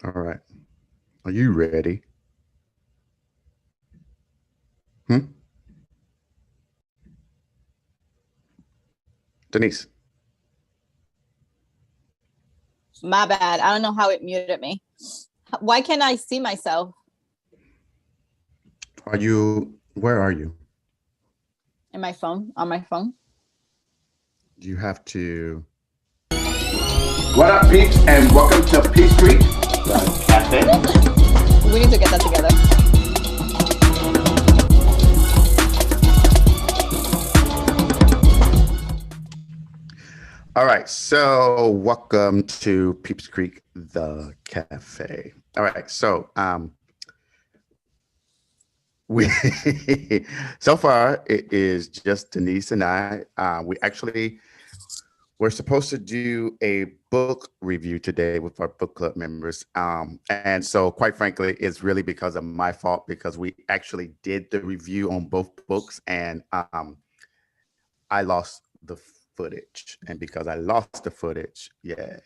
All right. Are you ready? Hmm? Denise, My bad. I don't know how it muted me. Why can't I see myself where are you? in my phone, on my phone? You have to, What up, peeps, and welcome to Peeps Creek, the cafe. We need to get that together. all right. So welcome to Peeps Creek, the cafe. All right. We so far it is just Denise and I. We're supposed to do a book review today with our book club members. And so quite frankly, it's really because of my fault because we actually did the review on both books and I lost the footage. And because I lost the footage, yeah,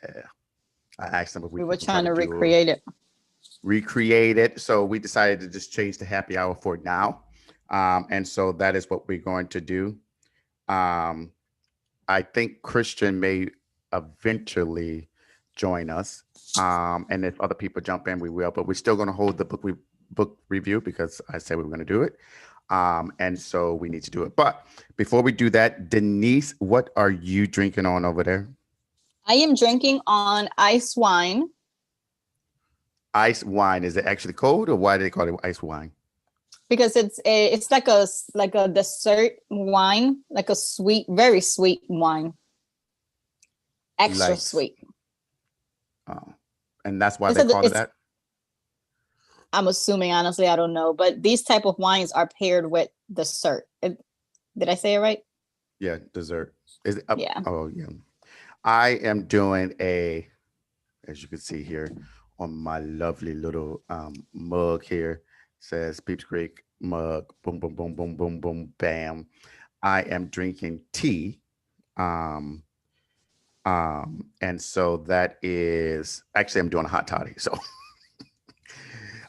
I asked them if we We were could try trying to to do recreate it. recreate it. So we decided to just change the happy hour for now. And so that is what we're going to do. Um, I think Christian may eventually join us. And if other people jump in, we will. But we're still going to hold the book review because I said we were going to do it. And so we need to do it. But before we do that, Denise, what are you drinking on over there? I am drinking on ice wine Ice wine. Is it actually cold, or why do they call it ice wine? because it's like a dessert wine, like a sweet, very sweet wine, extra Like, sweet. oh, and that's why It's they a, call it it's that. I'm assuming, honestly, I don't know, but these type of wines are paired with dessert. Did I say it right? Yeah, dessert. Is it? Yeah. Oh, yeah. I am doing as you can see here on my lovely little mug here, says Peeps Creek mug. Boom, boom, boom, boom, boom, boom, bam. I am drinking tea. Um, and so that is actually I'm doing a hot toddy. So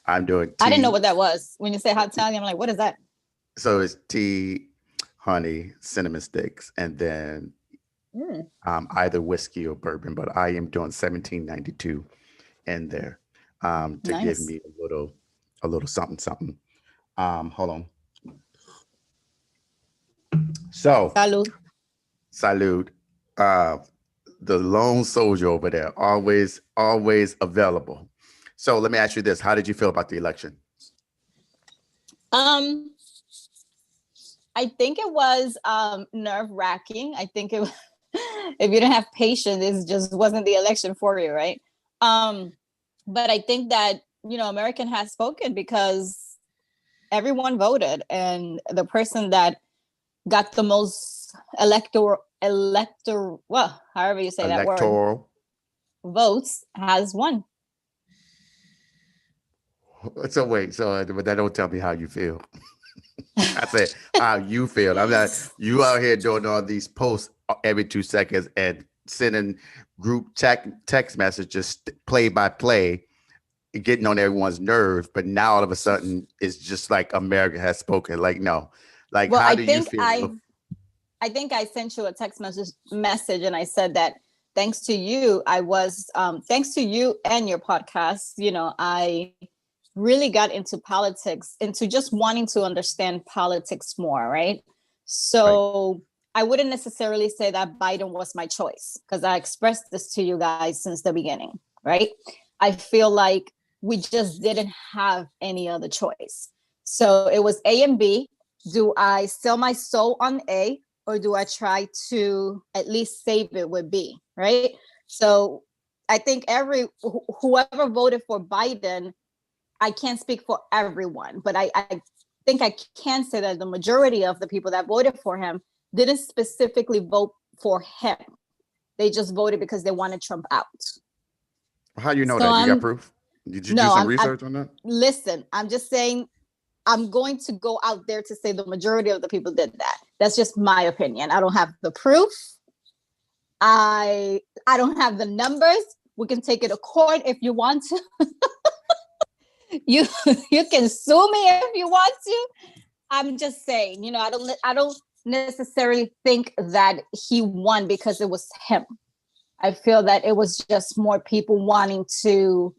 I'm doing I didn't know tea. what that was. When you say hot Italian, I'm like, what is that? So it's tea, honey, cinnamon sticks, and then Mm, either whiskey or bourbon. But I am doing 1792 in there to give nice. me a little something, something. Hold on. So, Salud. salute. Uh, the lone soldier over there, always available. So let me ask you this: how did you feel about the election? Um, I think it was nerve wracking. I think it if you didn't have patience, it just wasn't the election for you, right? Um, but I think that American has spoken because everyone voted, and the person that got the most well, however you say that word, Electoral. votes has won. So wait, but that don't tell me how you feel. I said how you feel. I'm not you out here doing all these posts every 2 seconds and sending group text messages play by play, getting on everyone's nerves. But now all of a sudden it's just like America has spoken. Like no, like Well, how do you feel? I think I sent you a text message and I said that thanks to you, thanks to you and your podcast, I really got into politics, into just wanting to understand politics more, right? Right, So I wouldn't necessarily say that Biden was my choice because I expressed this to you guys since the beginning, right? I feel like we just didn't have any other choice. So it was A and B. Do I sell my soul on A, or do I try to at least save it with B, right? So I think whoever voted for Biden, I can't speak for everyone, but I think I can say that the majority of the people that voted for him didn't specifically vote for him. They just voted because they wanted Trump out. how do you know So that? You got proof? Did you do no, some I'm research on that? listen, I'm just saying I'm going to go out there to say the majority of the people did that. That's just my opinion. I don't have the proof. I don't have the numbers. We can take it to court if you want to. you you can sue me if you want to. I'm just saying, I don't necessarily think that he won because it was him. I feel that it was just more people wanting to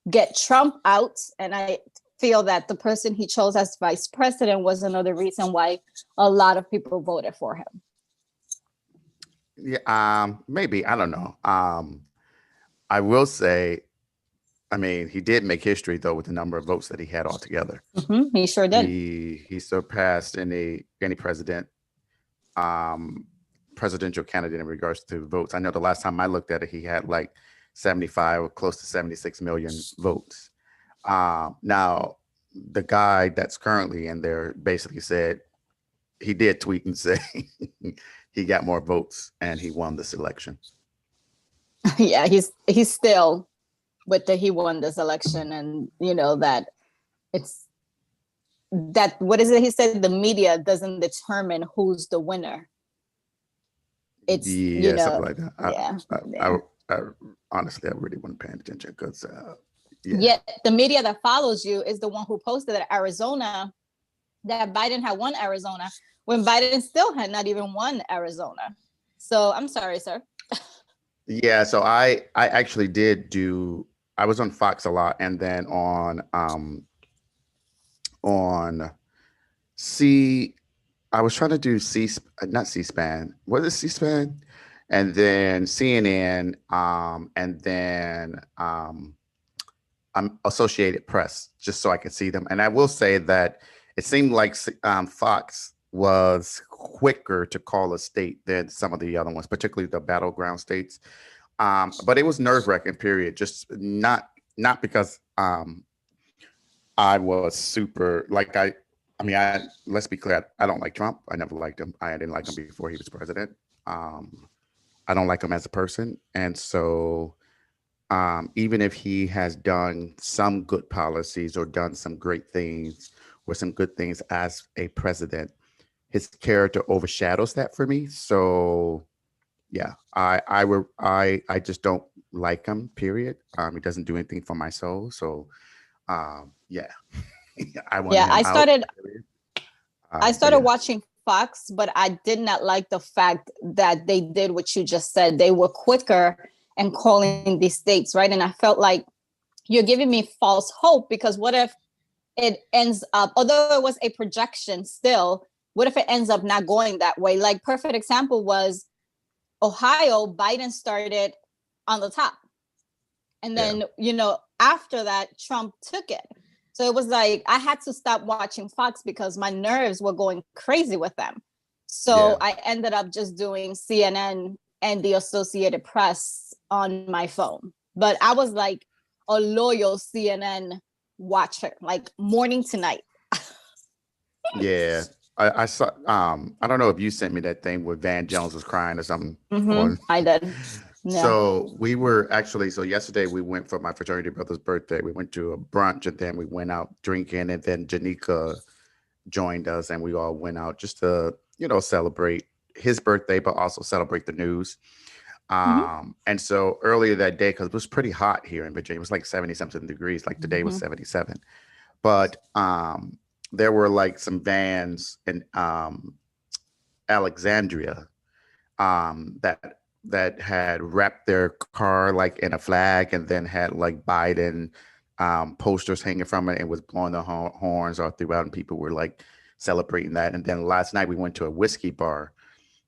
get Trump out. And I feel that the person he chose as vice president was another reason why a lot of people voted for him. Yeah, maybe. I don't know. I will say, I mean, he did make history though with the number of votes that he had altogether. He sure did. He surpassed any presidential candidate in regards to votes. I know the last time I looked at it, he had like 75 or close to 76 million votes. Now, the guy that's currently in there basically said he did tweet and say he got more votes and he won this election. Yeah, he's still with he won this election, and that it's that, what is it he said, the media doesn't determine who's the winner. It's something like that. Yeah. I honestly, I really wasn't paying attention because yet the media that follows you is the one who posted that Arizona, that Biden had won Arizona when Biden still had not even won Arizona. So I'm sorry, sir. Yeah, so I actually I was on Fox a lot, and then on I was trying to do not C-SPAN. What is C-SPAN? And then CNN, and then Associated Press, just so I could see them. And I will say that it seemed like Fox was quicker to call a state than some of the other ones, particularly the battleground states. But it was nerve-wracking, period. Just not because I was super let's be clear. I don't like Trump. I never liked him. I didn't like him before he was president. I don't like him as a person. And so even if he has done some good policies or done some great things or some good things as a president, his character overshadows that for me. So yeah, I just don't like him, period. He doesn't do anything for my soul. So yeah. I started watching Fox, but I did not like the fact that they did what you just said. They were quicker and calling these states, right? And I felt like you're giving me false hope, because what if it ends up, although it was a projection still, what if it ends up not going that way? Like, perfect example was Ohio. Biden started on the top. And then, after that, Trump took it. So it was like, I had to stop watching Fox because my nerves were going crazy with them. So I ended up just doing CNN and the Associated Press on my phone. But I was like a loyal CNN watcher, like morning to night. Yeah. I saw, I don't know if you sent me that thing where Van Jones was crying or something. I did. Yeah. So we were actually, yesterday we went for my fraternity brother's birthday. We went to a brunch and then we went out drinking, and then Janika joined us and we all went out just to, celebrate his birthday, but also celebrate the news. And so earlier that day, because it was pretty hot here in Virginia, it was like 70 something degrees, like today was 77. But there were like some vans in Alexandria that had wrapped their car like in a flag and then had like Biden posters hanging from it and was blowing the horns all throughout, and people were like celebrating that. And then last night we went to a whiskey bar,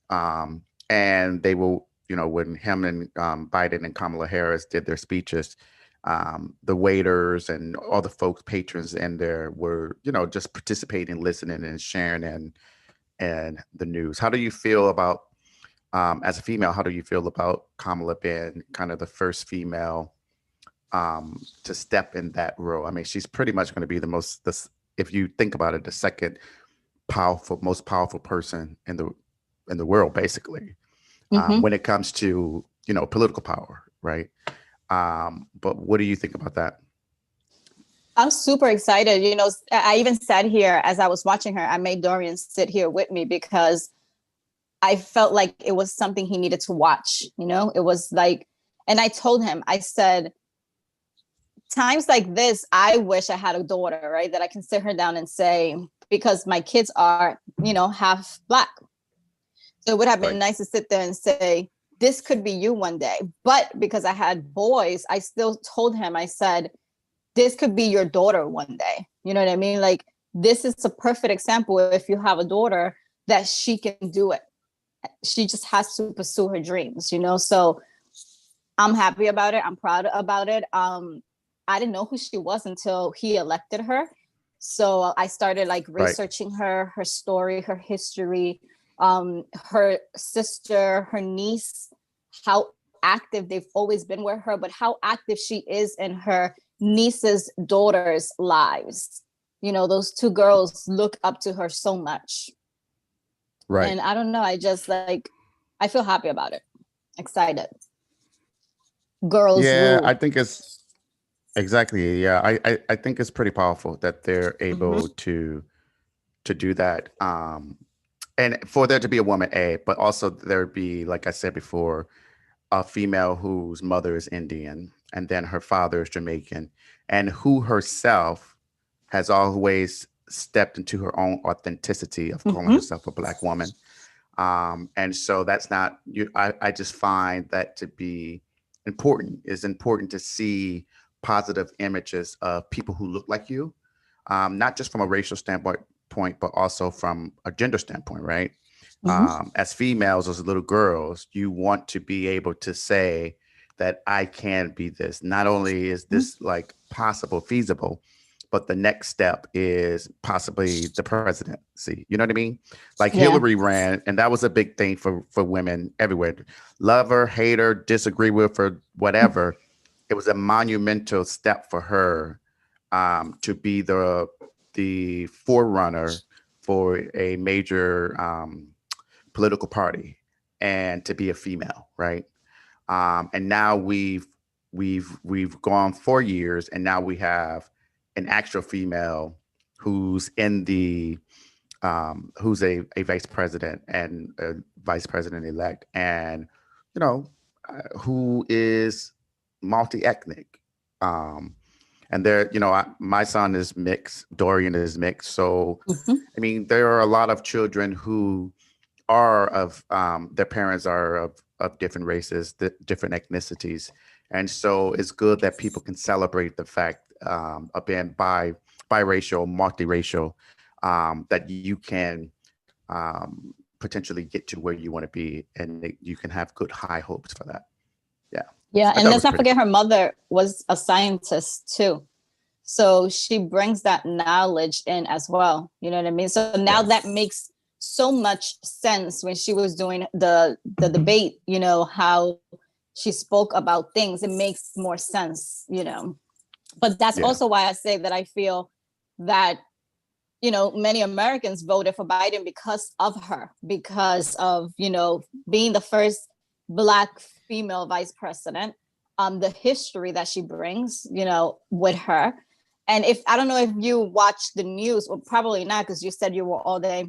and they were, when him and Biden and Kamala Harris did their speeches, the waiters and all the folks, patrons in there were, just participating, listening and sharing and the news. How do you feel about, as a female, how do you feel about Kamala being kind of the first female to step in that role? I mean, she's pretty much going to be if you think about it, the second most powerful person in the world, basically, when it comes to, political power, right? But what do you think about that? I'm super excited. I even sat here as I was watching her. I made Dorian sit here with me because I felt like it was something he needed to watch. It was like, and I told him, I said, times like this, I wish I had a daughter, right? That I can sit her down and say, because my kids are, half Black. So it would have been nice to sit there and say, this could be you one day. But because I had boys, I still told him, I said, this could be your daughter one day. You know what I mean? Like, this is a perfect example. If you have a daughter, that she can do it. She just has to pursue her dreams, So I'm happy about it. I'm proud about it. I didn't know who she was until he elected her. So I started like researching her story, her history, her sister, her niece, how active they've always been with her, but how active she is in her niece's daughters' lives. Those two girls look up to her so much. Right. And I don't know, I just I feel happy about it. Excited. Girls rule. I think it's exactly. Yeah, I think it's pretty powerful that they're able to do that. And for there to be a woman, but also there be, like I said before, a female whose mother is Indian and then her father is Jamaican, and who herself has always stepped into her own authenticity of calling herself a Black woman. And so that's not you. I just find that to be important. It's important to see positive images of people who look like you, not just from a racial standpoint, but also from a gender standpoint, right? As females, as little girls, you want to be able to say that I can be this. Not only is this like possible, feasible, but the next step is possibly the presidency. You know what I mean? Like Hillary ran, and that was a big thing for women everywhere. Love her, hate her, disagree with her, whatever. It was a monumental step for her to be the forerunner for a major political party and to be a female, right? And now we've gone 4 years, and now we have an actual female who's in the who's a vice president and a vice president elect, and who is multi-ethnic. And there, my son is mixed, Dorian is mixed. So, I mean, there are a lot of children who are of their parents are of different races, different ethnicities. And so it's good that people can celebrate the fact of being biracial, multiracial, that you can potentially get to where you want to be, and you can have good high hopes for that. Yeah, and let's not forget her mother was a scientist too. So she brings that knowledge in as well. You know what I mean? So now that makes so much sense when she was doing the debate, how she spoke about things. It makes more sense, But that's also why I say that I feel that, many Americans voted for Biden because of her, because of, being the first Black female vice president, the history that she brings, with her. And I don't know if you watch the news, or probably not, because you said you were all day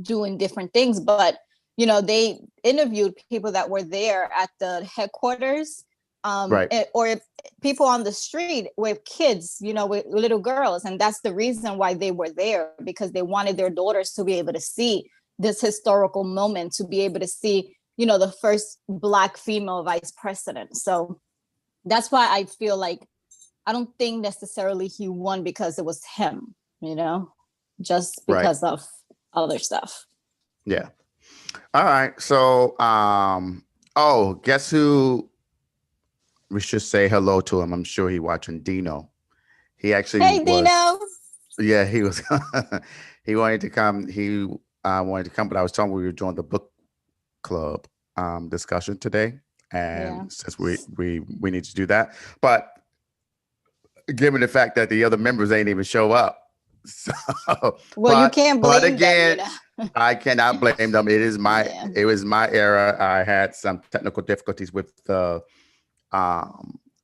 doing different things, but, they interviewed people that were there at the headquarters, or people on the street with kids, with little girls. And that's the reason why they were there, because they wanted their daughters to be able to see this historical moment, to be able to see the first Black female vice president. So that's why I feel like I don't think necessarily he won because it was him, just because of other stuff. Yeah. All right. So, guess who we should say hello to him? I'm sure he's watching. Dino. He actually Dino. Yeah, he was. He wanted to come. He wanted to come, but I was telling him we were doing the book club discussion today, and since we need to do that, but given the fact that the other members ain't even show up, so you can't blame but again them, I cannot blame them. It is my it was my era. I had some technical difficulties with the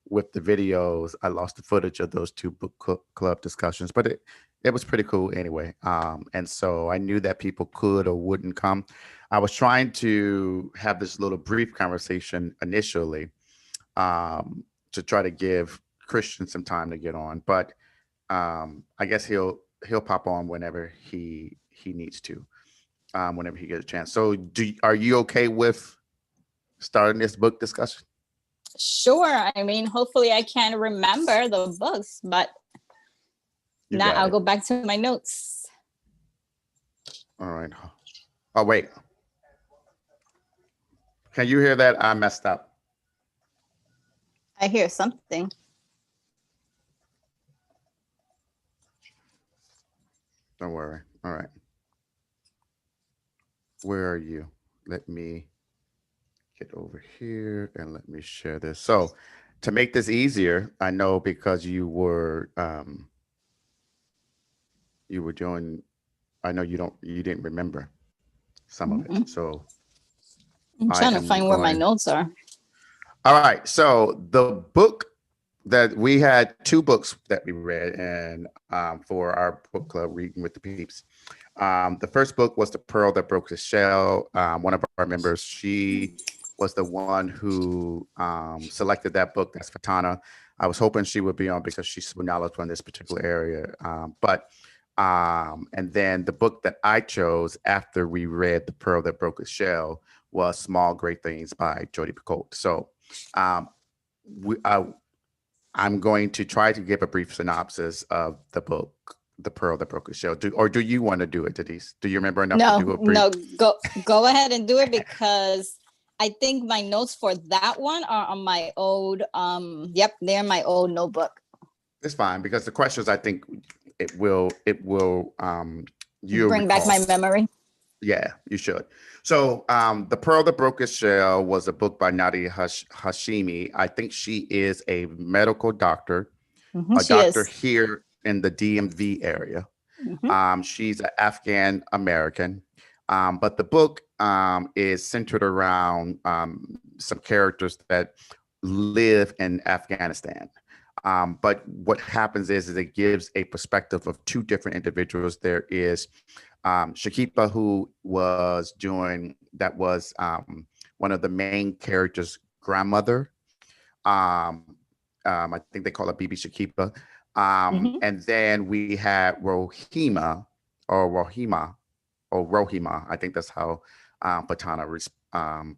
videos. I lost the footage of those two book club discussions, but it was pretty cool anyway. And so I knew that people could or wouldn't come. I was trying to have this little brief conversation initially to try to give Christian some time to get on, but I guess he'll pop on whenever he needs to, whenever he gets a chance. So are you okay with starting this book discussion? Sure. I mean, hopefully I can remember the books, but You now got I'll it. go back to my notes. All right. Oh, wait. Can you hear that? I messed up. I hear something. Don't worry. All right. Where are you? Let me get over here and let me share this. So to make this easier, I know because you were doing, I know you didn't remember some of it. Mhm. So I'm I trying to am find where my going. notes are. All right. So the book that we had, two books that we read and for our book club, Reading with the Peeps. The first book was The Pearl That Broke the Shell. One of our members, she was the one who selected that book. That's Fatana. I was hoping she would be on because she's so knowledgeable in this particular area. And then the book that I chose after we read The Pearl That Broke the Shell was Small Great Things by Jodi Picoult. So um, we, I'm going to try to give a brief synopsis of the book, The Pearl That Broke the Shell. Do you want to do it, Denise? Do you remember enough to do a brief? No, go ahead and do it because I think my notes for that one are on my old yep, they're in my old notebook. It's fine because the questions, I think it will you'll Bring back recall. my memory. Yeah, you should. So, The Pearl That Broke Its Shell was a book by Nadia Hashimi. I think she is a medical doctor, a She doctor is. here in the DMV area. Mhm. She's an Afghan American. But the book is centered around some characters that live in Afghanistan. But what happens is it gives a perspective of two different individuals. There is Shakipa, who that was one of the main characters' grandmother. Um, I think they call her Bibi Shakipa. Mhm. And then we had Rohima or Rohima. I think that's how Patana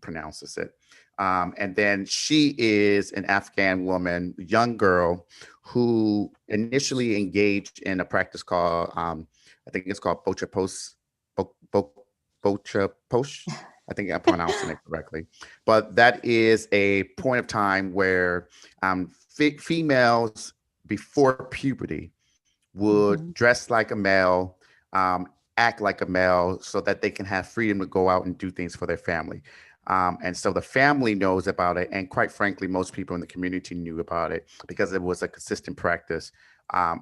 pronounces it. And then she is an Afghan woman, young girl, who initially engaged in a practice called, I think it's called Bocha Post, Bocha Posh. I think I'm pronouncing it correctly. But that is a point of time where females before puberty would Mhm. dress like a male, um, act like a male, so that they can have freedom to go out and do things for their family. And so the family knows about it. And quite frankly, most people in the community knew about it because it was a consistent practice,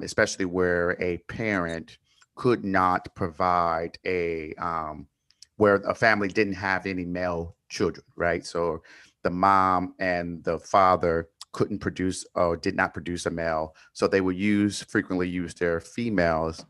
especially where a parent could not provide where a family didn't have any male children, right? So the mom and the father couldn't produce or did not produce a male. So they would frequently use their females,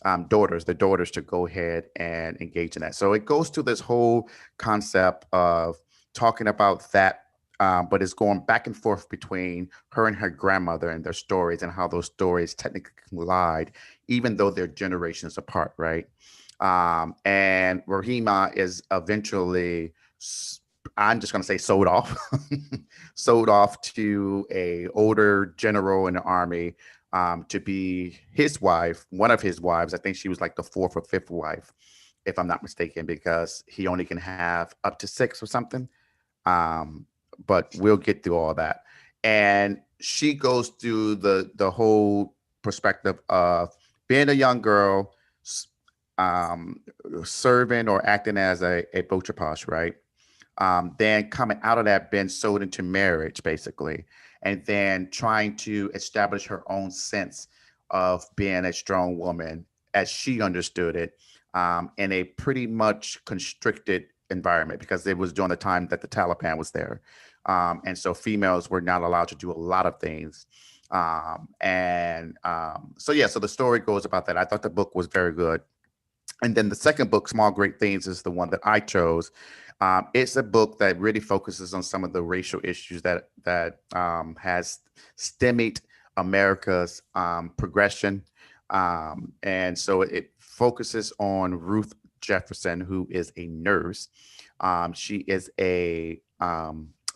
their daughters to go ahead and engage in that. So it goes to this whole concept of talking about that, but it's going back and forth between her and her grandmother and their stories and how those stories technically collide, even though they're generations apart, right? And Rahima is eventually, I'm just going to say, sold off, sold off to a older general in the army to be his wife, one of his wives. I think she was like the fourth or fifth wife, if I'm not mistaken, because he only can have up to six or something. Um, but we'll get through all that. And she goes through the whole perspective of being a young girl, um, serving or acting as a bochapash, right? Then coming out of that, being sold into marriage, basically, and then trying to establish her own sense of being a strong woman as she understood it, in a pretty much constricted environment because it was during the time that the Taliban was there. And so females were not allowed to do a lot of things. So the story goes about that. I thought the book was very good. And then the second book, Small Great Things, is the one that I chose. It's a book that really focuses on some of the racial issues that has stymied America's progression. And so it focuses on Ruth Jefferson, who is a nurse. She is a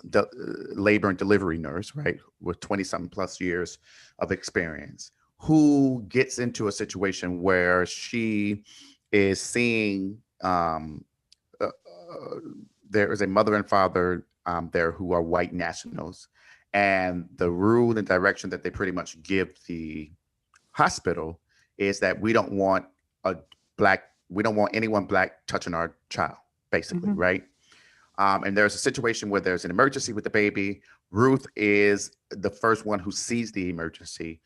labor and delivery nurse, right, with 20 something plus years of experience, who gets into a situation where she is seeing there is a mother and father there who are white nationals. And the rule and direction that they pretty much give the hospital is that a we don't want anyone black touching our child, basically, right? And there's a situation where there's an emergency with the baby. Ruth is the first one who sees the emergency.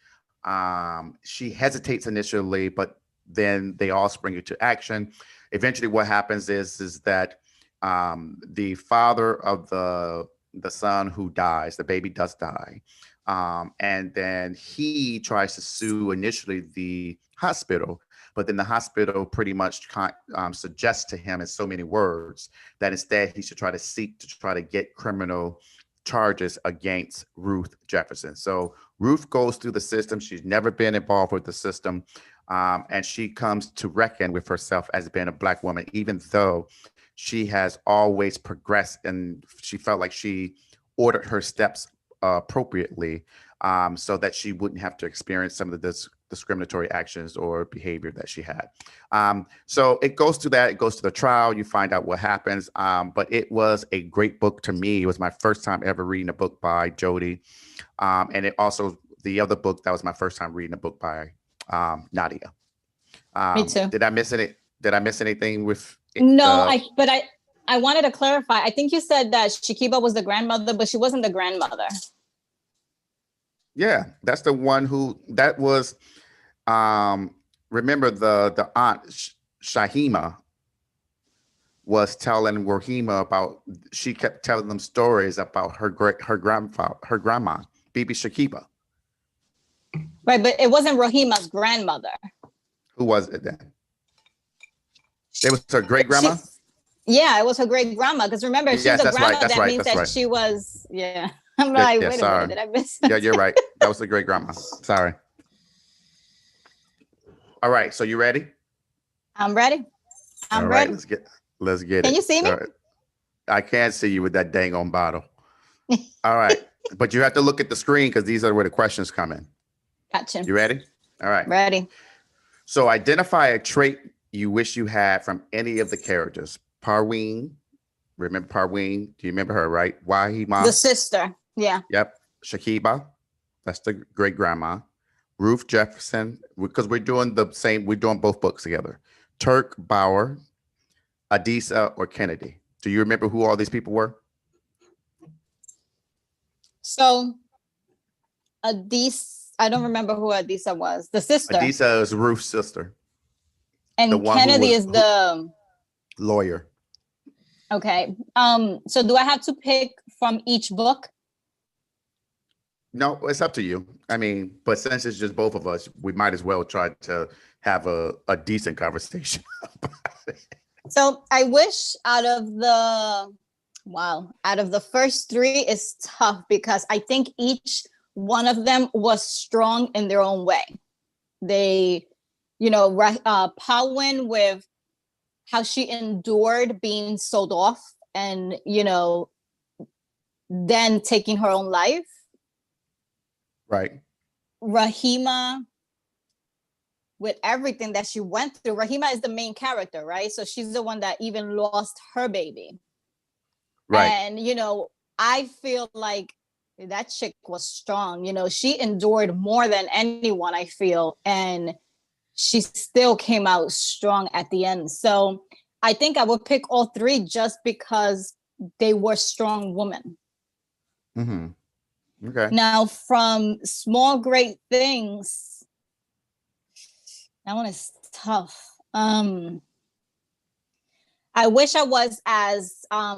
She hesitates initially, but then they all spring into action. Eventually, what happens is that the father of the son who dies, the baby does die, and then he tries to sue initially the hospital, but then the hospital pretty much suggests to him in so many words that instead he should try to seek to try to get criminal charges against Ruth Jefferson. So Ruth goes through the system. She's never been involved with the system. And she comes to reckon with herself as being a black woman, even though she has always progressed and she felt like she ordered her steps appropriately, so that she wouldn't have to experience some of the discriminatory actions or behavior that she had. So it goes to that. It goes to the trial. You find out what happens. But it was a great book to me. It was my first time ever reading a book by Jodi. And it also, the other book, that was my first time reading a book by Nadia. Me too. Did I miss anything with? No, I wanted to clarify. I think you said that Shakiba was the grandmother, but she wasn't the grandmother. Yeah, that's the one that was, remember the aunt Shahima was telling Rahima about, she kept telling them stories about her grandma, Bibi Shakiba. Right, but it wasn't Rahima's grandmother. Who was it then? It was her great grandma? Yeah, it was her great grandma. Because remember, she's the grandma. That means that she was, yeah. I'm like, wait a minute, did I miss it? Yeah, you're right. That was the great grandma. Sorry. All right, so you ready? I'm ready. I'm ready. Let's get it. Can you see me? I can't see you with that dang on bottle. All right, but you have to look at the screen because these are where the questions come in. Gotcha. You ready? All right. Ready. So identify a trait you wish you had from any of the characters. Parween. Remember Parween? Do you remember her, right? Wahima. The sister. Yeah. Yep. Shakiba. That's the great grandma. Ruth Jefferson, because we're doing both books together. Turk, Bauer, Adisa, or Kennedy. Do you remember who all these people were? So Adisa, I don't remember who Adisa was. The sister. Adisa is Ruth's sister. And Kennedy is the lawyer. Okay. So do I have to pick from each book? No, it's up to you. I mean, but since it's just both of us, we might as well try to have a decent conversation about it. So I wish out of the first three is tough because I think each one of them was strong in their own way. They, Powin with how she endured being sold off and, then taking her own life. Right. Rahima, with everything that she went through, Rahima is the main character, right? So she's the one that even lost her baby. Right. And, I feel like that chick was strong. She endured more than anyone, I feel. And she still came out strong at the end. So I think I would pick all three just because they were strong women. Mm-hmm. Okay. Now, from Small Great Things, that one is tough. I wish I was as I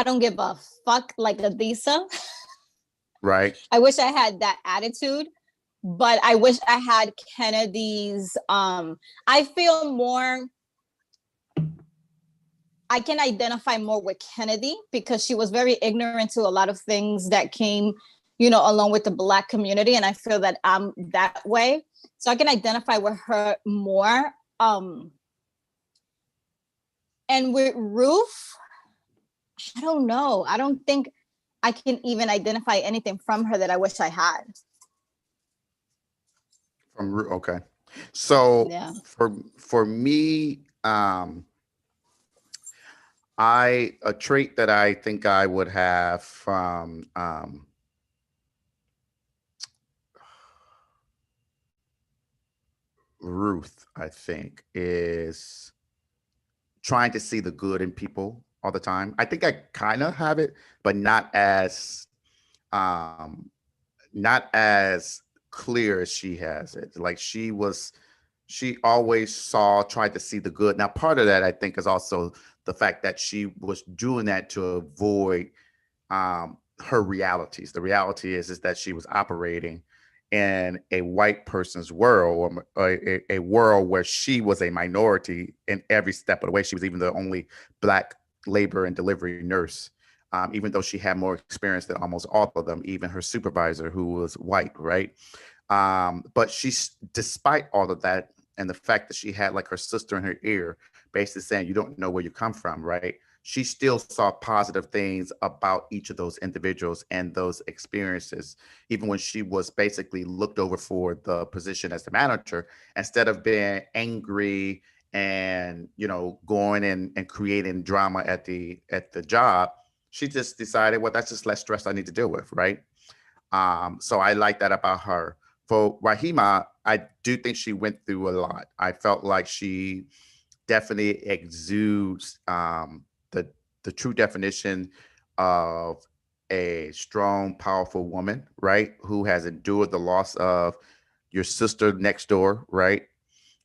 don't give a fuck like Adisa. Right. I wish I had that attitude, but I wish I had Kennedy's. I feel more. I can identify more with Kennedy because she was very ignorant to a lot of things that came, along with the Black community. And I feel that I'm that way. So I can identify with her more. And with Ruth, I don't know. I don't think I can even identify anything from her that I wish I had. Okay. So Yeah. for me, a trait that I think I would have from Ruth, I think, is trying to see the good in people all the time. I think I kind of have it, but um not as clear as she has it. Like she always tried to see the good. Now, part of that I think is also the fact that she was doing that to avoid her realities. The reality is that she was operating in a white person's world, or a world where she was a minority in every step of the way. She was even the only Black labor and delivery nurse, even though she had more experience than almost all of them, even her supervisor, who was white, right? But despite all of that, and the fact that she had like her sister in her ear, basically saying, you don't know where you come from, right? She still saw positive things about each of those individuals and those experiences, even when she was basically looked over for the position as the manager. Instead of being angry and going and creating drama at the job, she just decided, well, that's just less stress I need to deal with, right? So I like that about her. For Rahima, I do think she went through a lot. I felt like she definitely exudes the true definition of a strong, powerful woman, right? Who has endured the loss of your sister next door, right?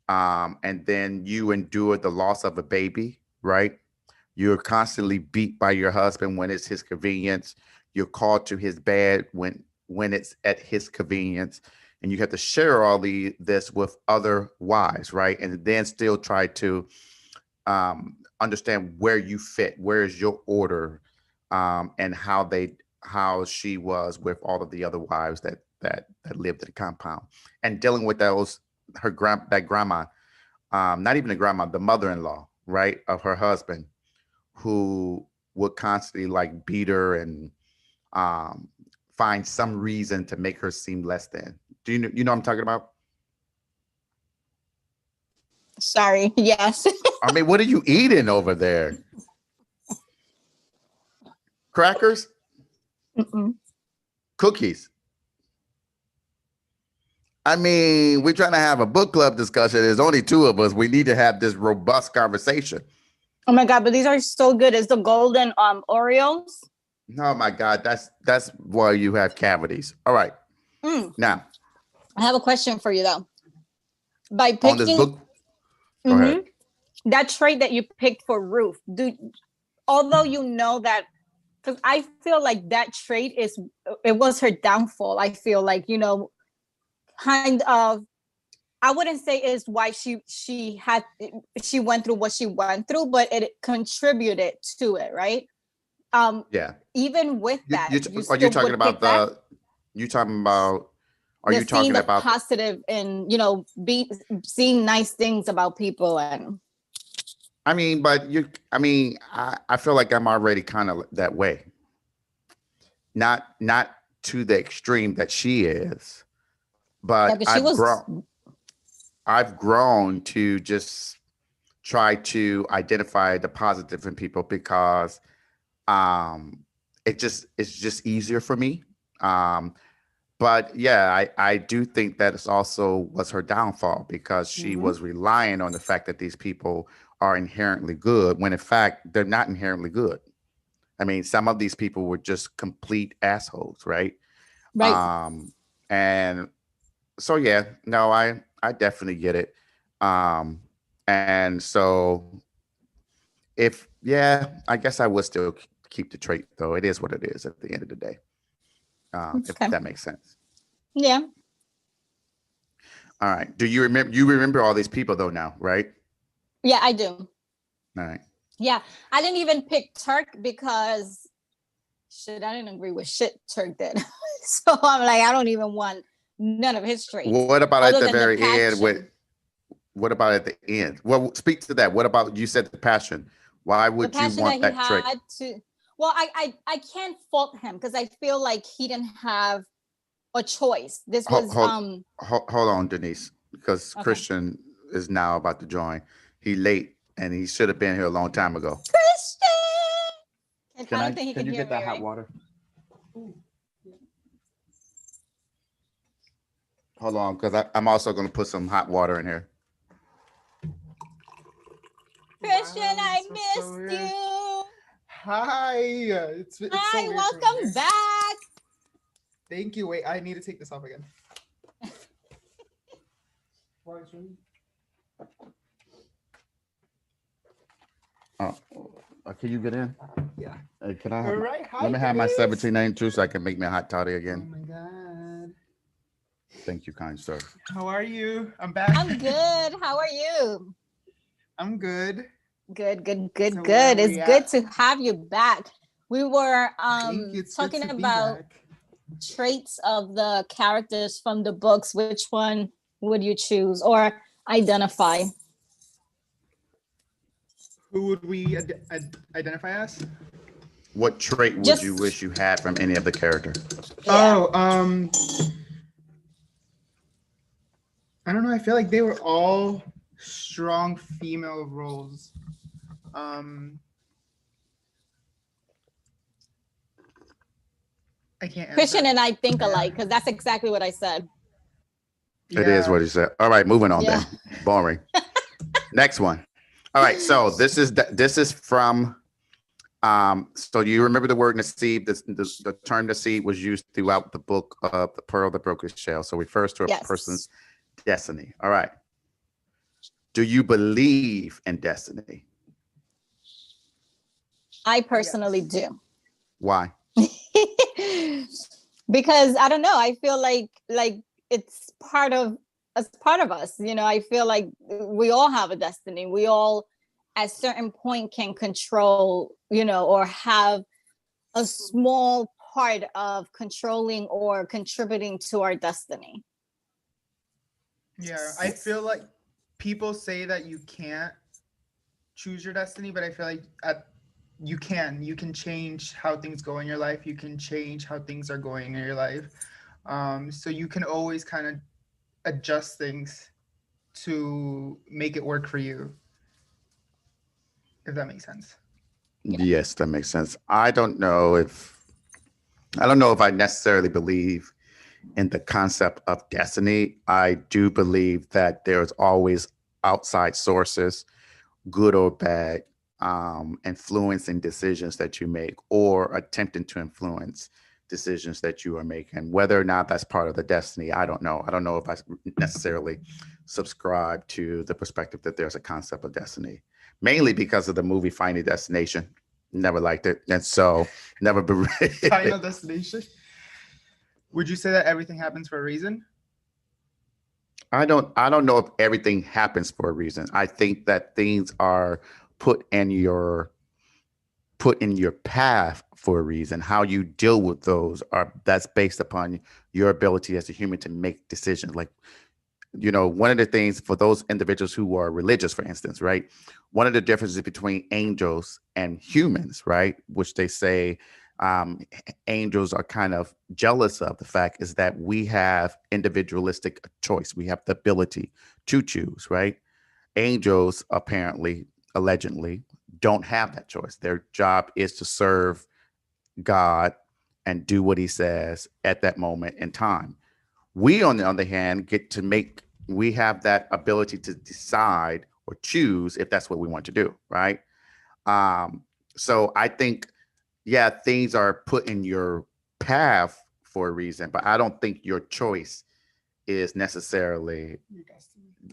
And then you endured the loss of a baby, right? You're constantly beat by your husband when it's his convenience. You're called to his bed when it's at his convenience, and you have to share this with other wives, right? And then still try to understand where you fit, where is your order, and how she was with all of the other wives that lived in the compound, and dealing with that grandma, not even the grandma, the mother-in-law, right, of her husband, who would constantly like beat her and find some reason to make her seem less than. Do you know what I'm talking about? Sorry. Yes. I mean, what are you eating over there? Crackers? Mm-mm. Cookies? I mean, we're trying to have a book club discussion. There's only two of us. We need to have this robust conversation. Oh my God, but these are so good. It's the golden Oreos. Oh my God, that's why you have cavities. All right. Now, I have a question for you though. By picking on this book, go ahead. That trait that you picked for Ruth, although you know that, because I feel like that trait it was her downfall. I feel like, kind of, I wouldn't say is why she went through what she went through, but it contributed to it, right? Yeah. Even with that, are you talking about the? You talking about? Are you talking the about positive and seeing nice things about people? And I mean, I feel like I'm already kind of that way. Not to the extreme that she is, but I've grown to just try to identify the positive in people, because it's just easier for me. But yeah, I do think that it's also was her downfall, because she was relying on the fact that these people are inherently good, when in fact they're not inherently good. I mean, some of these people were just complete assholes, right? right. And so yeah, no, I definitely get it. And so I guess I would still keep the trait, though. It is what it is at the end of the day. If that makes sense. Yeah. All right. Do you remember all these people though now, right? Yeah, I do. All right. Yeah. I didn't even pick Turk because I didn't agree with shit Turk did. So I'm like, I don't even want none of his traits. What about at other the than very end? passion. What about at the end? Well, speak to that. What about, you said the passion? Why The would you passion that want he that trait? had to. Well, I can't fault him because I feel like he didn't have a choice. This was Hold on, Denise, because Okay. Christian is now about to join. He late and he should have been here a long time ago. Christian. I don't think he can you hear get that me, hot right? water? Hold on, because I'm also going to put some hot water in here. Christian, Wow, I so missed weird. you. Hi. It's so Hi, weird for me welcome here. back. Thank you. Wait, I need to take this off again. Can you get in? Yeah. Can I All have, right. Hi, let me have my Denise. 1792 so I can make me a hot toddy Oh again. my God. Thank you, kind sir. How are you? I'm back. I'm good. How are you? I'm good. Good. So Good. where are It's we good at? to have you back. We were Thank you. It's good talking to be about back. traits of the characters from the books. Which one would you choose or identify? Who would we identify as? What trait would Just- you wish you had from any of the character? Yeah. Oh, I don't know. I feel like they were all strong female roles. I can't answer. Christian and I think alike because that's exactly what I said. It is what he said. All right, moving on Yeah. then. Boring. Next one. All right, so this is from so you remember the word nasiib. The term nasiib was used throughout the book of The Pearl That Broke His Shell. So it refers to a Yes. person's destiny. All right. Do you believe in destiny? I personally Yes. do. Why? Because I don't know, I feel like it's part of us, you know. I feel like we all have a destiny. We all at certain point can control, you know, or have a small part of controlling or contributing to our destiny. Yeah, I feel like people say that you can't choose your destiny, but I feel like you can change how things go in your life. You can change how things are going in your life. So you can always kind of adjust things to make it work for you, if that makes sense. Yes, that makes sense. I don't know if I necessarily believe in the concept of destiny. I do believe that there's always outside sources, good or bad, influencing decisions that you make or attempting to influence decisions that you are making. Whether or not that's part of the destiny, I don't know. I don't know if I necessarily subscribe to the perspective that there's a concept of destiny, mainly because of the movie Finding Destination. Never liked it. And so never Final Destination. Would you say that everything happens for a reason? I don't know if everything happens for a reason. I think that things are put in your path for a reason. How you deal with those that's based upon your ability as a human to make decisions. Like, you know, one of the things for those individuals who are religious, for instance, right? One of the differences between angels and humans, right? Which they say angels are kind of jealous of the fact is that we have individualistic choice. We have the ability to choose, right? Angels apparently, allegedly, don't have that choice. Their job is to serve God and do what he says at that moment in time. We, on the other hand, we have that ability to decide or choose if that's what we want to do, right? So I think, yeah, things are put in your path for a reason, but I don't think your choice is necessarily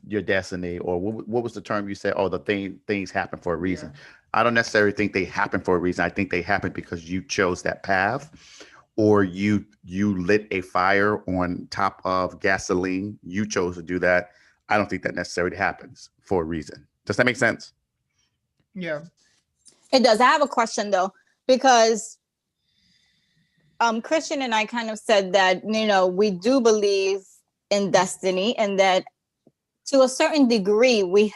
your destiny. Or what was the term you said? Oh, things happen for a reason. Yeah. I don't necessarily think they happen for a reason. I think they happen because you chose that path, or you lit a fire on top of gasoline. You chose to do that. I don't think that necessarily happens for a reason. Does that make sense? Yeah. It does. I have a question though, because Christian and I kind of said that, you know, we do believe in destiny, and that to a certain degree we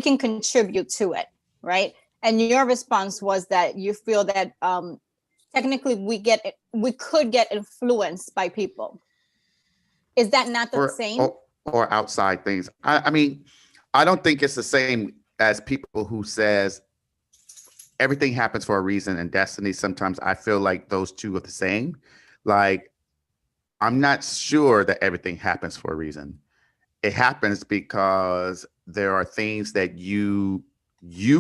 can contribute to it, right? And your response was that you feel that technically we could get influenced by people. Is that not the same? Or outside things. I mean, I don't think it's the same as people who says everything happens for a reason and destiny. Sometimes I feel like those two are the same. Like, I'm not sure that everything happens for a reason. It happens because there are things that you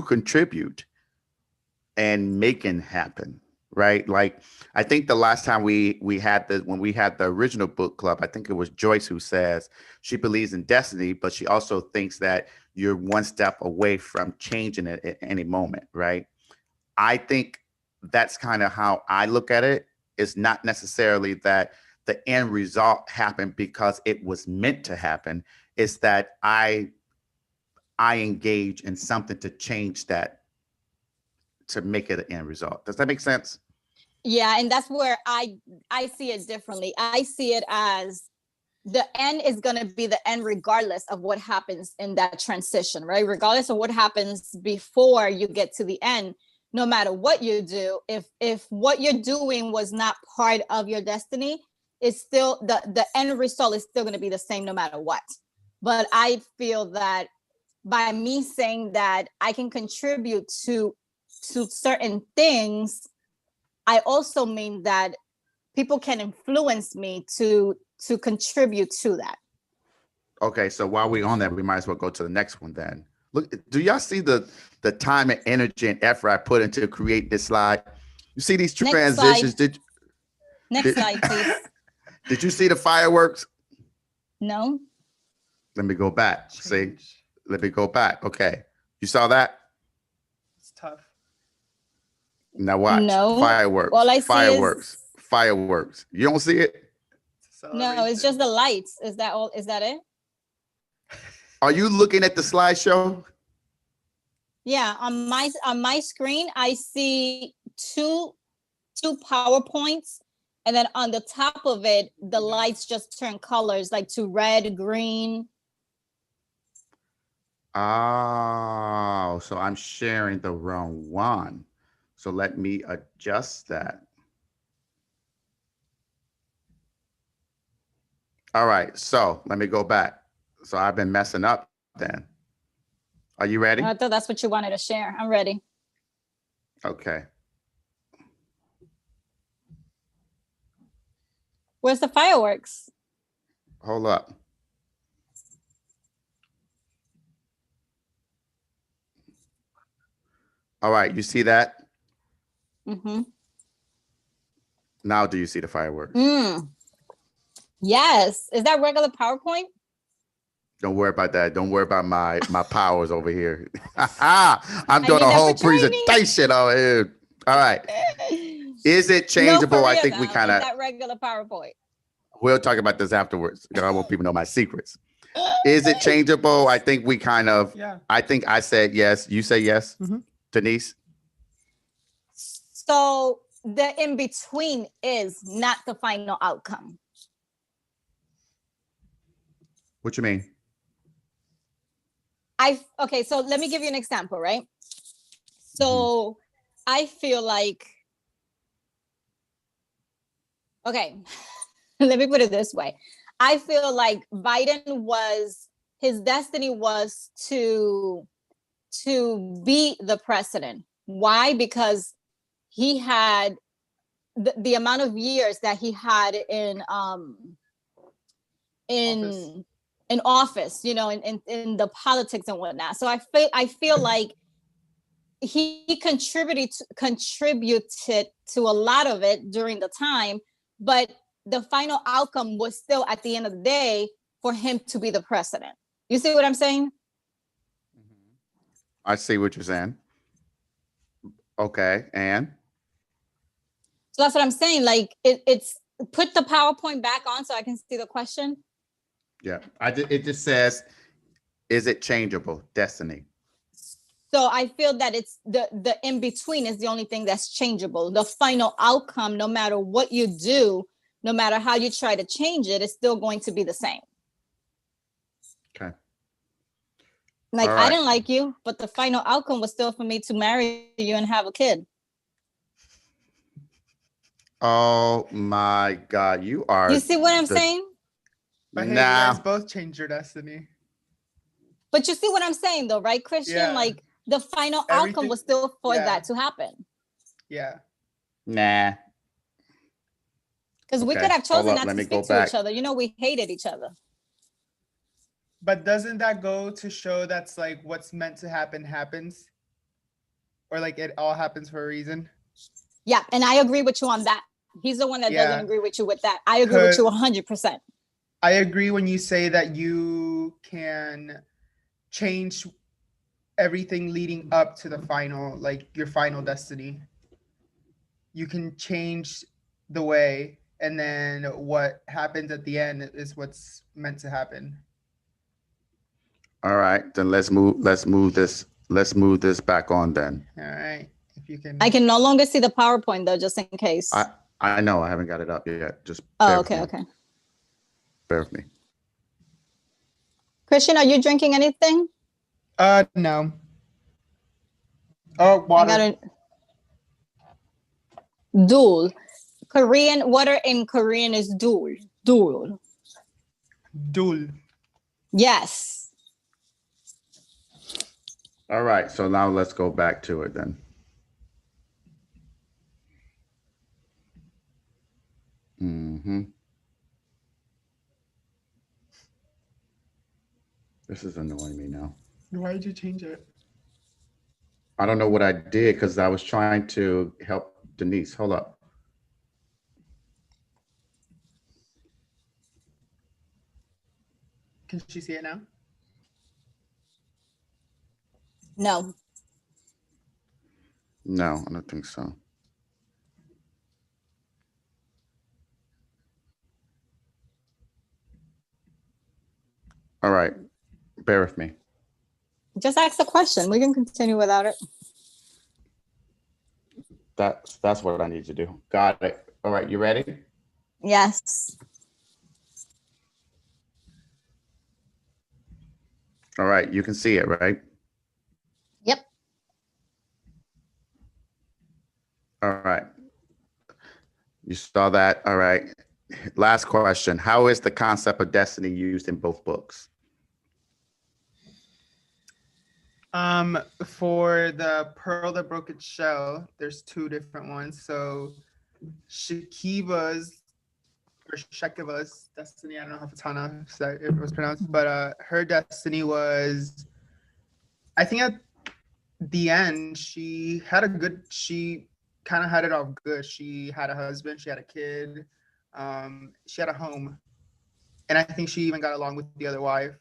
contribute and making happen, right? Like, I think the last time when we had the original book club, I think it was Joyce who says she believes in destiny, but she also thinks that you're one step away from changing it at any moment, right? I think that's kind of how I look at it. It's not necessarily that the end result happened because it was meant to happen. It's that I engage in something to change that, to make it an end result. Does that make sense? Yeah, and that's where I see it differently. I see it as the end is going to be the end regardless of what happens in that transition, right? Regardless of what happens before you get to the end, no matter what you do, if what you're doing was not part of your destiny, it's still the end result is still going to be the same no matter what. But I feel that by me saying that I can contribute to certain things, I also mean that people can influence me to contribute to that. Okay, so while we're on that, we might as well go to the next one then. Look, do y'all see the time and energy and effort I put into create this slide? You see these transitions? Next slide, please. Did you see the fireworks? No. Let me go back. See, let me go back. Okay, you saw that? It's tough. Now watch. No. Fireworks. All I see fireworks. Fireworks. You don't see it? No, it's just the lights. Is that all? Is that it? Are you looking at the slideshow? Yeah, on my screen, I see two PowerPoints, and then on the top of it, the lights just turn colors, like to red, green. Oh, so I'm sharing the wrong one. So let me adjust that. All right, so let me go back. So I've been messing up then. Are you ready? I thought that's what you wanted to share. I'm ready. Okay. Where's the fireworks? Hold up. All right, you see that? Mm-hmm. Now do you see the fireworks? Yes. Is that regular PowerPoint? Don't worry about that. Don't worry about my powers over here. I'm doing a whole presentation over here. All right. Is it changeable? No, I think we kind of. Is that regular PowerPoint? We'll talk about this afterwards. I want people to know my secrets. Is it changeable? I think we kind of. Yeah. I think I said yes. You say yes, Denise? So the in between is not the final outcome. What you mean? Okay, so let me give you an example, right? So I feel like, okay, let me put it this way. I feel like his destiny was to be the president. Why? Because he had the amount of years that he had in office, you know, in the politics and whatnot. So I feel like he contributed to a lot of it during the time, but the final outcome was still at the end of the day for him to be the president. You see what I'm saying? I see what you're saying. Okay, and so that's what I'm saying. Like it's put the PowerPoint back on so I can see the question. Yeah, it just says, is it changeable? Destiny. So I feel that it's the in between is the only thing that's changeable. The final outcome, no matter what you do, no matter how you try to change it, it's still going to be the same. Okay. Like, All I right. didn't like you, but the final outcome was still for me to marry you and have a kid. Oh my God, you are. You see what I'm saying? But hey, you guys Nah. both changed your destiny. But you see what I'm saying, though, right, Christian? Yeah. Like, the final outcome Everything- was still for yeah. that to happen. Yeah. Nah. Because we Okay, could have hold chosen up, not let to me go speak to back. each other. You know, we hated each other. But doesn't that go to show that's like what's meant to happen happens? Or like it all happens for a reason? Yeah, and I agree with you on that. He's the one that Yeah. doesn't agree with you with that. I agree with you 100%. I agree when you say that you can change everything leading up to the final, like your final destiny. You can change the way, and then what happens at the end is what's meant to happen. All right, then let's move this back on then. All right. If you can. I can no longer see the PowerPoint, though, just in case. I know I haven't got it up yet. Just Oh, okay. bear with me. Christian, are you drinking anything? No. Oh, water. I got a dul. Korean water in Korean is dul. Dul. Dul. Yes. All right, so now let's go back to it then. This is annoying me now. Why did you change it? I don't know what I did because I was trying to help Denise. Hold up. Can she see it now? No. No, I don't think so. All right, bear with me. Just ask the question. We can continue without it. That's what I need to do. Got it. All right, you ready? Yes. All right, you can see it, right? Yep. All right. You saw that. All right. Last question. How is the concept of destiny used in both books? For the Pearl That Broke Its Shell, there's two different ones. So Shekiva's or Shekiva's destiny, I don't know how Fatana said it was pronounced, but her destiny was, I think at the end, she kind of had it all good. She had a husband, she had a kid, she had a home. And I think she even got along with the other wife.